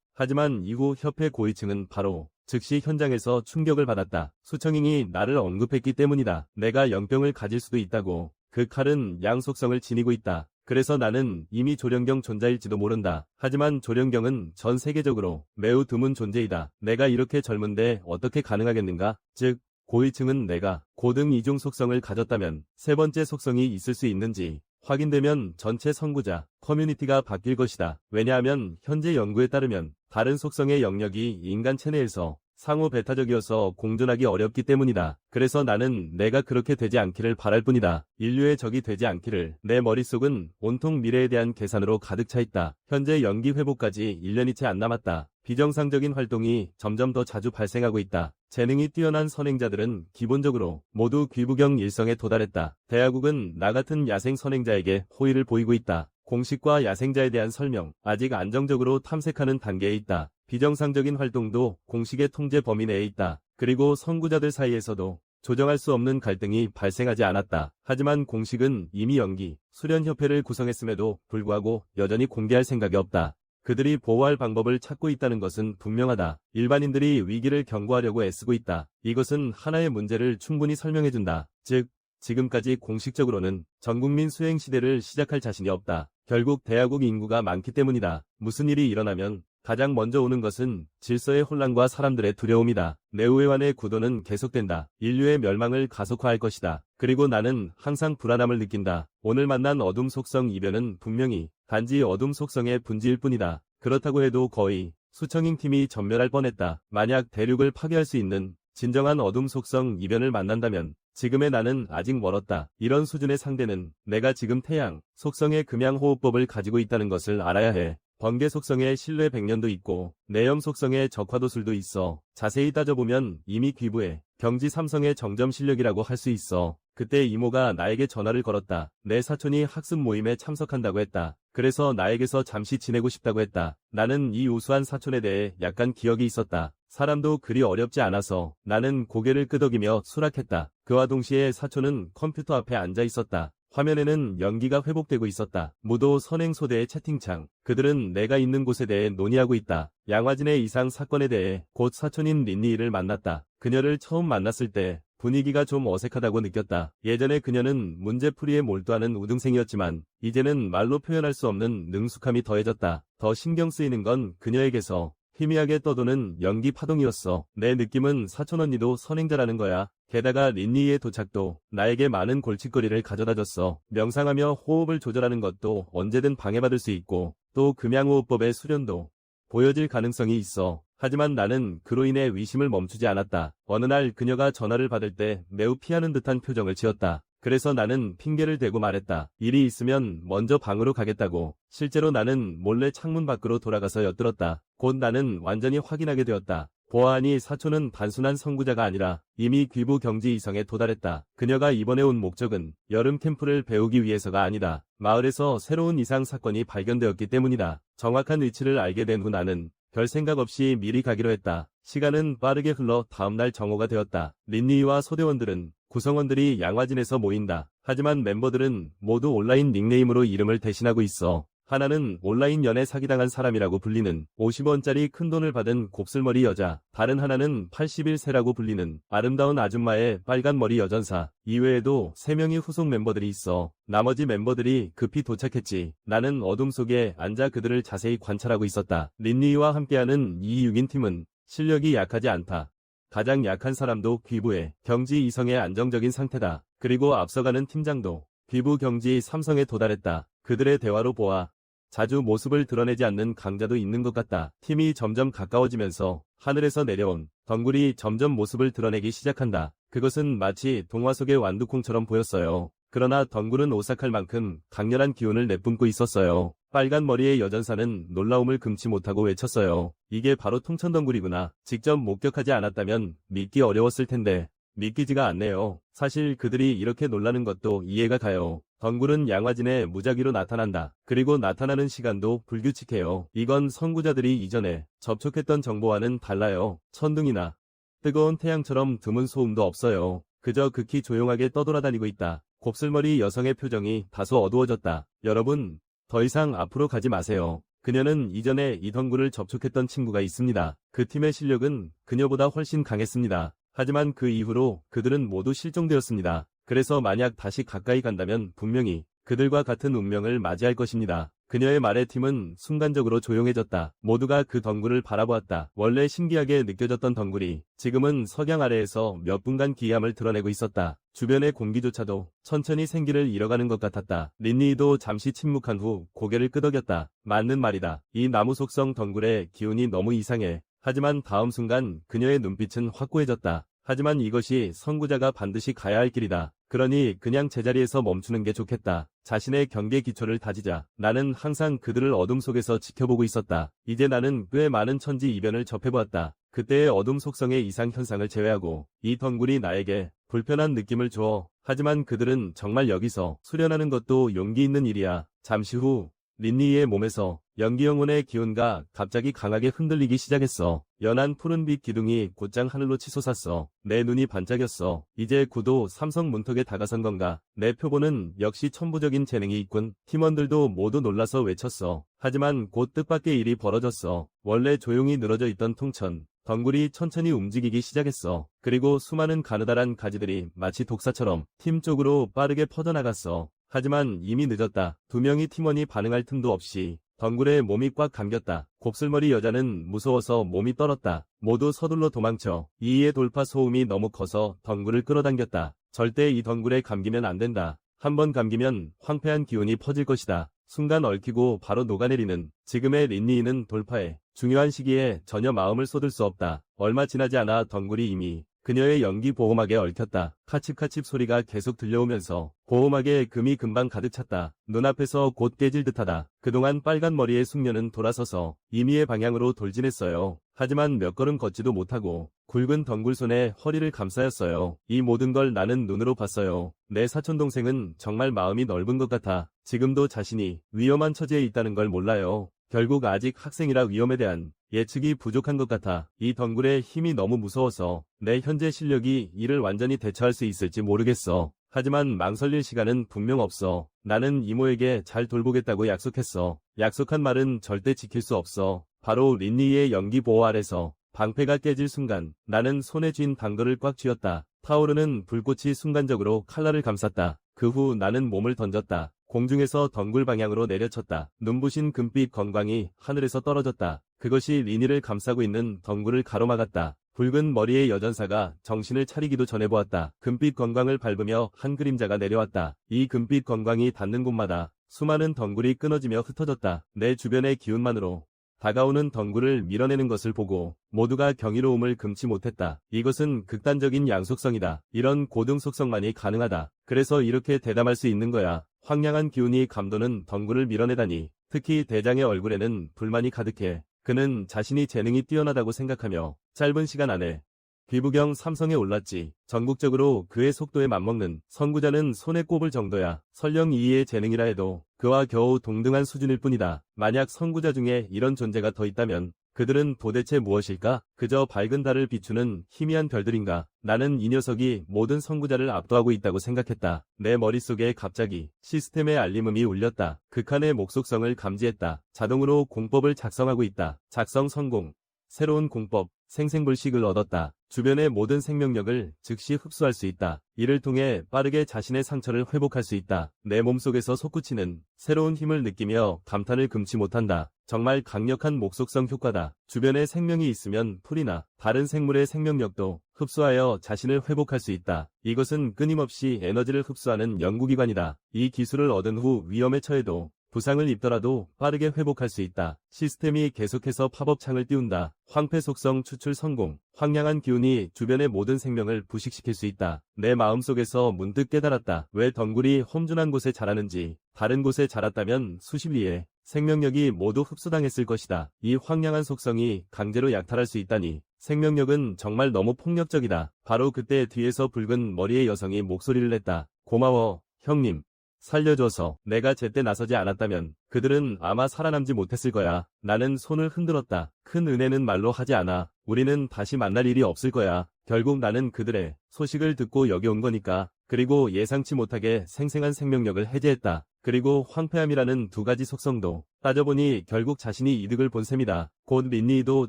하지만 이후 협회 고위층은 바로 즉시 현장에서 충격을 받았다. 수청잉이 나를 언급했기 때문이다. 내가 영병을 가질 수도 있다고. 그 칼은 양속성을 지니고 있다. 그래서 나는 이미 조령경 존자일지도 모른다. 하지만 조령경은 전 세계적으로 매우 드문 존재이다. 내가 이렇게 젊은데 어떻게 가능하겠는가? 즉, 고위층은 내가 고등 이중 속성을 가졌다면 세 번째 속성이 있을 수 있는지 확인되면 전체 선구자 커뮤니티가 바뀔 것이다. 왜냐하면 현재 연구에 따르면 다른 속성의 영역이 인간 체내에서 상호 배타적이어서 공존하기 어렵기 때문이다. 그래서 나는 내가 그렇게 되지 않기를 바랄 뿐이다. 인류의 적이 되지 않기를. 내 머릿속은 온통 미래에 대한 계산으로 가득 차 있다. 현재 연기 회복까지 1년이 채 안 남았다. 비정상적인 활동이 점점 더 자주 발생하고 있다. 재능이 뛰어난 선행자들은 기본적으로 모두 귀부경 일성에 도달했다. 대야국은 나 같은 야생 선행자에게 호의를 보이고 있다. 공식과 야생자에 대한 설명, 아직 안정적으로 탐색하는 단계에 있다. 비정상적인 활동도 공식의 통제 범위 내에 있다. 그리고 선구자들 사이에서도 조정할 수 없는 갈등이 발생하지 않았다. 하지만 공식은 이미 연기, 수련협회를 구성했음에도 불구하고 여전히 공개할 생각이 없다. 그들이 보호할 방법을 찾고 있다는 것은 분명하다. 일반인들이 위기를 경고하려고 애쓰고 있다. 이것은 하나의 문제를 충분히 설명해준다. 즉, 지금까지 공식적으로는 전국민 수행 시대를 시작할 자신이 없다. 결국 대야국 인구가 많기 때문이다. 무슨 일이 일어나면 가장 먼저 오는 것은 질서의 혼란과 사람들의 두려움이다. 내우회환의 구도는 계속된다. 인류의 멸망을 가속화할 것이다. 그리고 나는 항상 불안함을 느낀다. 오늘 만난 어둠 속성 이변은 분명히 단지 어둠 속성의 분지일 뿐이다. 그렇다고 해도 거의 수청잉 팀이 전멸할 뻔했다. 만약 대륙을 파괴할 수 있는 진정한 어둠 속성 이변을 만난다면 지금의 나는 아직 멀었다. 이런 수준의 상대는 내가 지금 태양 속성의 금양호흡법을 가지고 있다는 것을 알아야 해. 번개 속성의 신뢰 100년도 있고 내염 속성의 적화도술도 있어. 자세히 따져보면 이미 귀부의 경지 삼성의 정점 실력이라고 할 수 있어. 그때 이모가 나에게 전화를 걸었다. 내 사촌이 학습 모임에 참석한다고 했다. 그래서 나에게서 잠시 지내고 싶다고 했다. 나는 이 우수한 사촌에 대해 약간 기억이 있었다. 사람도 그리 어렵지 않아서 나는 고개를 끄덕이며 수락했다. 그와 동시에 사촌은 컴퓨터 앞에 앉아 있었다. 화면에는 연기가 회복되고 있었다. 무도 선행소대의 채팅창. 그들은 내가 있는 곳에 대해 논의하고 있다. 양화진의 이상 사건에 대해 곧 사촌인 린니를 만났다. 그녀를 처음 만났을 때 분위기가 좀 어색하다고 느꼈다. 예전에 그녀는 문제풀이에 몰두하는 우등생이었지만 이제는 말로 표현할 수 없는 능숙함이 더해졌다. 더 신경 쓰이는 건 그녀에게서 희미하게 떠도는 연기 파동이었어. 내 느낌은 사촌 언니도 선행자라는 거야. 게다가 린니의 도착도 나에게 많은 골칫거리를 가져다줬어. 명상하며 호흡을 조절하는 것도 언제든 방해받을 수 있고 또 금양호흡법의 수련도 보여질 가능성이 있어. 하지만 나는 그로 인해 의심을 멈추지 않았다. 어느 날 그녀가 전화를 받을 때 매우 피하는 듯한 표정을 지었다. 그래서 나는 핑계를 대고 말했다. 일이 있으면 먼저 방으로 가겠다고. 실제로 나는 몰래 창문 밖으로 돌아가서 엿들었다. 곧 나는 완전히 확인하게 되었다. 보아하니 사촌은 단순한 선구자가 아니라 이미 귀부 경지 이성에 도달했다. 그녀가 이번에 온 목적은 여름 캠프를 배우기 위해서가 아니다. 마을에서 새로운 이상 사건이 발견되었기 때문이다. 정확한 위치를 알게 된 후 나는 별 생각 없이 미리 가기로 했다. 시간은 빠르게 흘러 다음날 정오가 되었다. 린니와 소대원들은 구성원들이 양화진에서 모인다. 하지만 멤버들은 모두 온라인 닉네임으로 이름을 대신하고 있어. 하나는 온라인 연애 사기당한 사람이라고 불리는 50원짜리 큰돈을 받은 곱슬머리 여자, 다른 하나는 81세라고 불리는 아름다운 아줌마의 빨간머리 여전사, 이외에도 3명의 후속 멤버들이 있어. 나머지 멤버들이 급히 도착했지. 나는 어둠 속에 앉아 그들을 자세히 관찰하고 있었다. 린니와 함께하는 이 6인 팀은 실력이 약하지 않다. 가장 약한 사람도 귀부의 경지 2성의 안정적인 상태다. 그리고 앞서가는 팀장도 귀부 경지 3성에 도달했다. 그들의 대화로 보아 자주 모습을 드러내지 않는 강자도 있는 것 같다. 팀이 점점 가까워지면서 하늘에서 내려온 덩굴이 점점 모습을 드러내기 시작한다. 그것은 마치 동화 속의 완두콩처럼 보였어요. 그러나 덩굴은 오싹할 만큼 강렬한 기운을 내뿜고 있었어요. 빨간 머리의 여전사는 놀라움을 금치 못하고 외쳤어요. 이게 바로 통천덩굴이구나. 직접 목격하지 않았다면 믿기 어려웠을 텐데 믿기지가 않네요. 사실 그들이 이렇게 놀라는 것도 이해가 가요. 덩굴은 양화진에 무작위로 나타난다. 그리고 나타나는 시간도 불규칙해요. 이건 선구자들이 이전에 접촉했던 정보와는 달라요. 천둥이나 뜨거운 태양처럼 드문 소음도 없어요. 그저 극히 조용하게 떠돌아다니고 있다. 곱슬머리 여성의 표정이 다소 어두워졌다. 여러분, 더 이상 앞으로 가지 마세요. 그녀는 이전에 이 덩굴을 접촉했던 친구가 있습니다. 그 팀의 실력은 그녀보다 훨씬 강했습니다. 하지만 그 이후로 그들은 모두 실종되었습니다. 그래서 만약 다시 가까이 간다면 분명히 그들과 같은 운명을 맞이할 것입니다. 그녀의 말에 팀은 순간적으로 조용해졌다. 모두가 그 덩굴을 바라보았다. 원래 신기하게 느껴졌던 덩굴이 지금은 석양 아래에서 몇 분간 기이함을 드러내고 있었다. 주변의 공기조차도 천천히 생기를 잃어가는 것 같았다. 린니도 잠시 침묵한 후 고개를 끄덕였다. 맞는 말이다. 이 나무 속성 덩굴의 기운이 너무 이상해. 하지만 다음 순간 그녀의 눈빛은 확고해졌다. 하지만 이것이 선구자가 반드시 가야 할 길이다. 그러니 그냥 제자리에서 멈추는 게 좋겠다. 자신의 경계 기초를 다지자. 나는 항상 그들을 어둠 속에서 지켜보고 있었다. 이제 나는 꽤 많은 천지 이변을 접해보았다. 그때의 어둠 속성의 이상 현상을 제외하고 이 덩굴이 나에게 불편한 느낌을 줘. 하지만 그들은 정말 여기서 수련하는 것도 용기 있는 일이야. 잠시 후 린니의 몸에서 연기 영혼의 기운가 갑자기 강하게 흔들리기 시작했어. 연한 푸른빛 기둥이 곧장 하늘로 치솟았어. 내 눈이 반짝였어. 이제 구도 삼성 문턱에 다가선 건가. 내 표본은 역시 천부적인 재능이 있군. 팀원들도 모두 놀라서 외쳤어. 하지만 곧 뜻밖의 일이 벌어졌어. 원래 조용히 늘어져 있던 통천 덩굴이 천천히 움직이기 시작했어. 그리고 수많은 가느다란 가지들이 마치 독사처럼 팀 쪽으로 빠르게 퍼져나갔어. 하지만 이미 늦었다. 두 명의 팀원이 반응할 틈도 없이 덩굴에 몸이 꽉 감겼다. 곱슬머리 여자는 무서워서 몸이 떨었다. 모두 서둘러 도망쳐. 이의 돌파 소음이 너무 커서 덩굴을 끌어당겼다. 절대 이 덩굴에 감기면 안 된다. 한번 감기면 황폐한 기운이 퍼질 것이다. 순간 얽히고 바로 녹아내리는 지금의 린니는 돌파에 중요한 시기에 전혀 마음을 쏟을 수 없다. 얼마 지나지 않아 덩굴이 이미 그녀의 연기 보호막에 얽혔다. 카칩카칩 소리가 계속 들려오면서 보호막에 금이 금방 가득 찼다. 눈앞에서 곧 깨질 듯하다. 그동안 빨간 머리의 숙녀는 돌아서서 이미의 방향으로 돌진했어요. 하지만 몇 걸음 걷지도 못하고 굵은 덩굴손에 허리를 감싸였어요. 이 모든 걸 나는 눈으로 봤어요. 내 사촌동생은 정말 마음이 넓은 것 같아. 지금도 자신이 위험한 처지에 있다는 걸 몰라요. 결국 아직 학생이라 위험에 대한 예측이 부족한 것 같아. 이 덩굴의 힘이 너무 무서워서 내 현재 실력이 이를 완전히 대처할 수 있을지 모르겠어. 하지만 망설일 시간은 분명 없어. 나는 이모에게 잘 돌보겠다고 약속했어. 약속한 말은 절대 지킬 수 없어. 바로 린니의 연기 보호 아래서 방패가 깨질 순간 나는 손에 쥔 당도를 꽉 쥐었다. 타오르는 불꽃이 순간적으로 칼날을 감쌌다. 그 후 나는 몸을 던졌다. 공중에서 덩굴 방향으로 내려쳤다. 눈부신 금빛 건광이 하늘에서 떨어졌다. 그것이 린니를 감싸고 있는 덩굴을 가로막았다. 붉은 머리의 여전사가 정신을 차리기도 전에 보았다. 금빛 건광을 밟으며 한 그림자가 내려왔다. 이 금빛 건광이 닿는 곳마다 수많은 덩굴이 끊어지며 흩어졌다. 내 주변의 기운만으로 다가오는 덩굴을 밀어내는 것을 보고 모두가 경이로움을 금치 못했다. 이것은 극단적인 양속성이다. 이런 고등 속성만이 가능하다. 그래서 이렇게 대담할 수 있는 거야. 황량한 기운이 감도는 덩굴을 밀어내다니. 특히 대장의 얼굴에는 불만이 가득해. 그는 자신이 재능이 뛰어나다고 생각하며 짧은 시간 안에 귀부경 3성에 올랐지. 전국적으로 그의 속도에 맞먹는 선구자는 손에 꼽을 정도야. 설령 이의 재능이라 해도 그와 겨우 동등한 수준일 뿐이다. 만약 선구자 중에 이런 존재가 더 있다면 그들은 도대체 무엇일까? 그저 밝은 달을 비추는 희미한 별들인가? 나는 이 녀석이 모든 선구자를 압도하고 있다고 생각했다. 내 머릿속에 갑자기 시스템의 알림음이 울렸다. 극한의 목속성을 감지했다. 자동으로 공법을 작성하고 있다. 작성 성공. 새로운 공법, 생생불식을 얻었다. 주변의 모든 생명력을 즉시 흡수할 수 있다. 이를 통해 빠르게 자신의 상처를 회복할 수 있다. 내 몸속에서 솟구치는 새로운 힘을 느끼며 감탄을 금치 못한다. 정말 강력한 목속성 효과다. 주변에 생명이 있으면 풀이나 다른 생물의 생명력도 흡수하여 자신을 회복할 수 있다. 이것은 끊임없이 에너지를 흡수하는 연구기관이다. 이 기술을 얻은 후 위험에 처해도 부상을 입더라도 빠르게 회복할 수 있다. 시스템이 계속해서 팝업창을 띄운다. 황폐 속성 추출 성공. 황량한 기운이 주변의 모든 생명을 부식시킬 수 있다. 내 마음속에서 문득 깨달았다. 왜 덩굴이 험준한 곳에 자라는지. 다른 곳에 자랐다면 수십 리에 생명력이 모두 흡수당했을 것이다. 이 황량한 속성이 강제로 약탈할 수 있다니. 생명력은 정말 너무 폭력적이다. 바로 그때 뒤에서 붉은 머리의 여성이 목소리를 냈다. 고마워, 형님. 살려줘서. 내가 제때 나서지 않았다면 그들은 아마 살아남지 못했을 거야. 나는 손을 흔들었다. 큰 은혜는 말로 하지 않아. 우리는 다시 만날 일이 없을 거야. 결국 나는 그들의 소식을 듣고 여기 온 거니까. 그리고 예상치 못하게 생생한 생명력을 해제했다. 그리고 황폐함이라는 두 가지 속성도 따져보니 결국 자신이 이득을 본 셈이다. 곧 린니도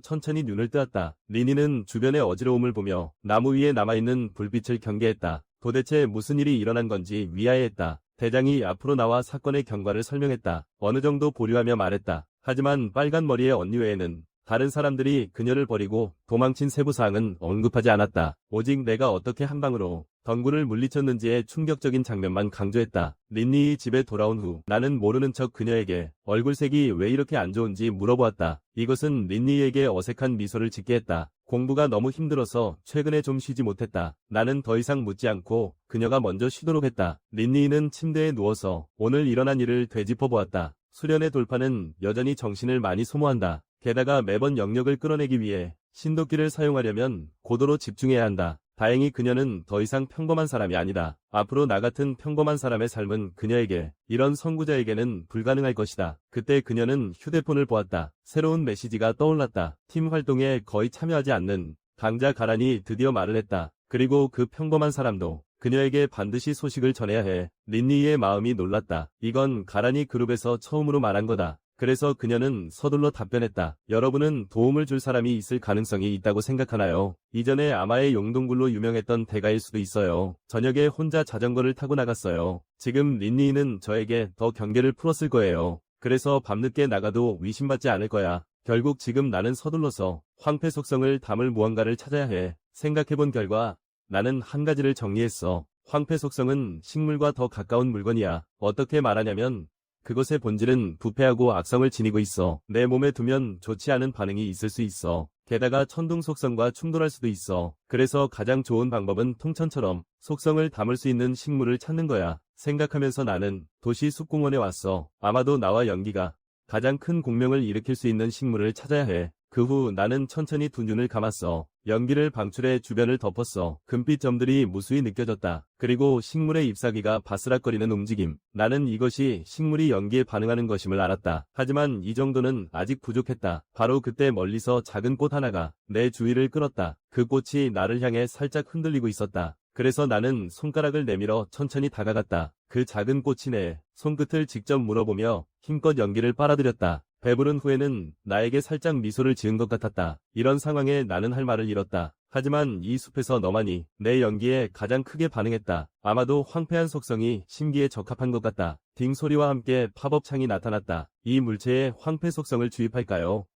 천천히 눈을 뜨았다. 린니는 주변의 어지러움을 보며 나무 위에 남아있는 불빛을 경계했다. 도대체 무슨 일이 일어난 건지 위아해했다. 대장이 앞으로 나와 사건의 경과를 설명했다. 어느 정도 보류하며 말했다. 하지만 빨간 머리의 언니 외에는 다른 사람들이 그녀를 버리고 도망친 세부사항은 언급하지 않았다. 오직 내가 어떻게 한 방으로 덩굴을 물리쳤는지의 충격적인 장면만 강조했다. 린니이 집에 돌아온 후 나는 모르는 척 그녀에게 얼굴색이 왜 이렇게 안 좋은지 물어보았다. 이것은 린니에게 어색한 미소를 짓게 했다. 공부가 너무 힘들어서 최근에 좀 쉬지 못했다. 나는 더 이상 묻지 않고 그녀가 먼저 쉬도록 했다. 린니는 침대에 누워서 오늘 일어난 일을 되짚어보았다. 수련의 돌파는 여전히 정신을 많이 소모한다. 게다가 매번 영역을 끌어내기 위해 신도끼를 사용하려면 고도로 집중해야 한다. 다행히 그녀는 더 이상 평범한 사람이 아니다. 앞으로 나 같은 평범한 사람의 삶은 그녀에게, 이런 선구자에게는 불가능할 것이다. 그때 그녀는 휴대폰을 보았다. 새로운 메시지가 떠올랐다. 팀 활동에 거의 참여하지 않는 강자 가란이 드디어 말을 했다. 그리고 그 평범한 사람도 그녀에게 반드시 소식을 전해야 해. 린니의 마음이 놀랐다. 이건 가란이 그룹에서 처음으로 말한 거다. 그래서 그녀는 서둘러 답변했다. 여러분은 도움을 줄 사람이 있을 가능성이 있다고 생각하나요? 이전에 아마의 용동굴로 유명했던 대가일 수도 있어요. 저녁에 혼자 자전거를 타고 나갔어요. 지금 린니는 저에게 더 경계를 풀었을 거예요. 그래서 밤늦게 나가도 의심받지 않을 거야. 결국 지금 나는 서둘러서 황폐 속성을 담을 무언가를 찾아야 해. 생각해본 결과 나는 한 가지를 정리했어. 황폐 속성은 식물과 더 가까운 물건이야. 어떻게 말하냐면 그것의 본질은 부패하고 악성을 지니고 있어. 내 몸에 두면 좋지 않은 반응이 있을 수 있어. 게다가 천둥 속성과 충돌할 수도 있어. 그래서 가장 좋은 방법은 통천처럼 속성을 담을 수 있는 식물을 찾는 거야. 생각하면서 나는 도시 숲공원에 왔어. 아마도 나와 연기가 가장 큰 공명을 일으킬 수 있는 식물을 찾아야 해. 그 후 나는 천천히 두 눈을 감았어. 연기를 방출해 주변을 덮었어. 금빛 점들이 무수히 느껴졌다. 그리고 식물의 잎사귀가 바스락거리는 움직임. 나는 이것이 식물이 연기에 반응하는 것임을 알았다. 하지만 이 정도는 아직 부족했다. 바로 그때 멀리서 작은 꽃 하나가 내 주위를 끌었다. 그 꽃이 나를 향해 살짝 흔들리고 있었다. 그래서 나는 손가락을 내밀어 천천히 다가갔다. 그 작은 꽃이 내 손끝을 직접 물어보며 힘껏 연기를 빨아들였다. 배부른 후에는 나에게 살짝 미소를 지은 것 같았다. 이런 상황에 나는 할 말을 잃었다. 하지만 이 숲에서 너만이 내 연기에 가장 크게 반응했다. 아마도 황폐한 속성이 심기에 적합한 것 같다. 딩 소리와 함께 팝업 창이 나타났다. 이 물체에 황폐 속성을 주입할까요?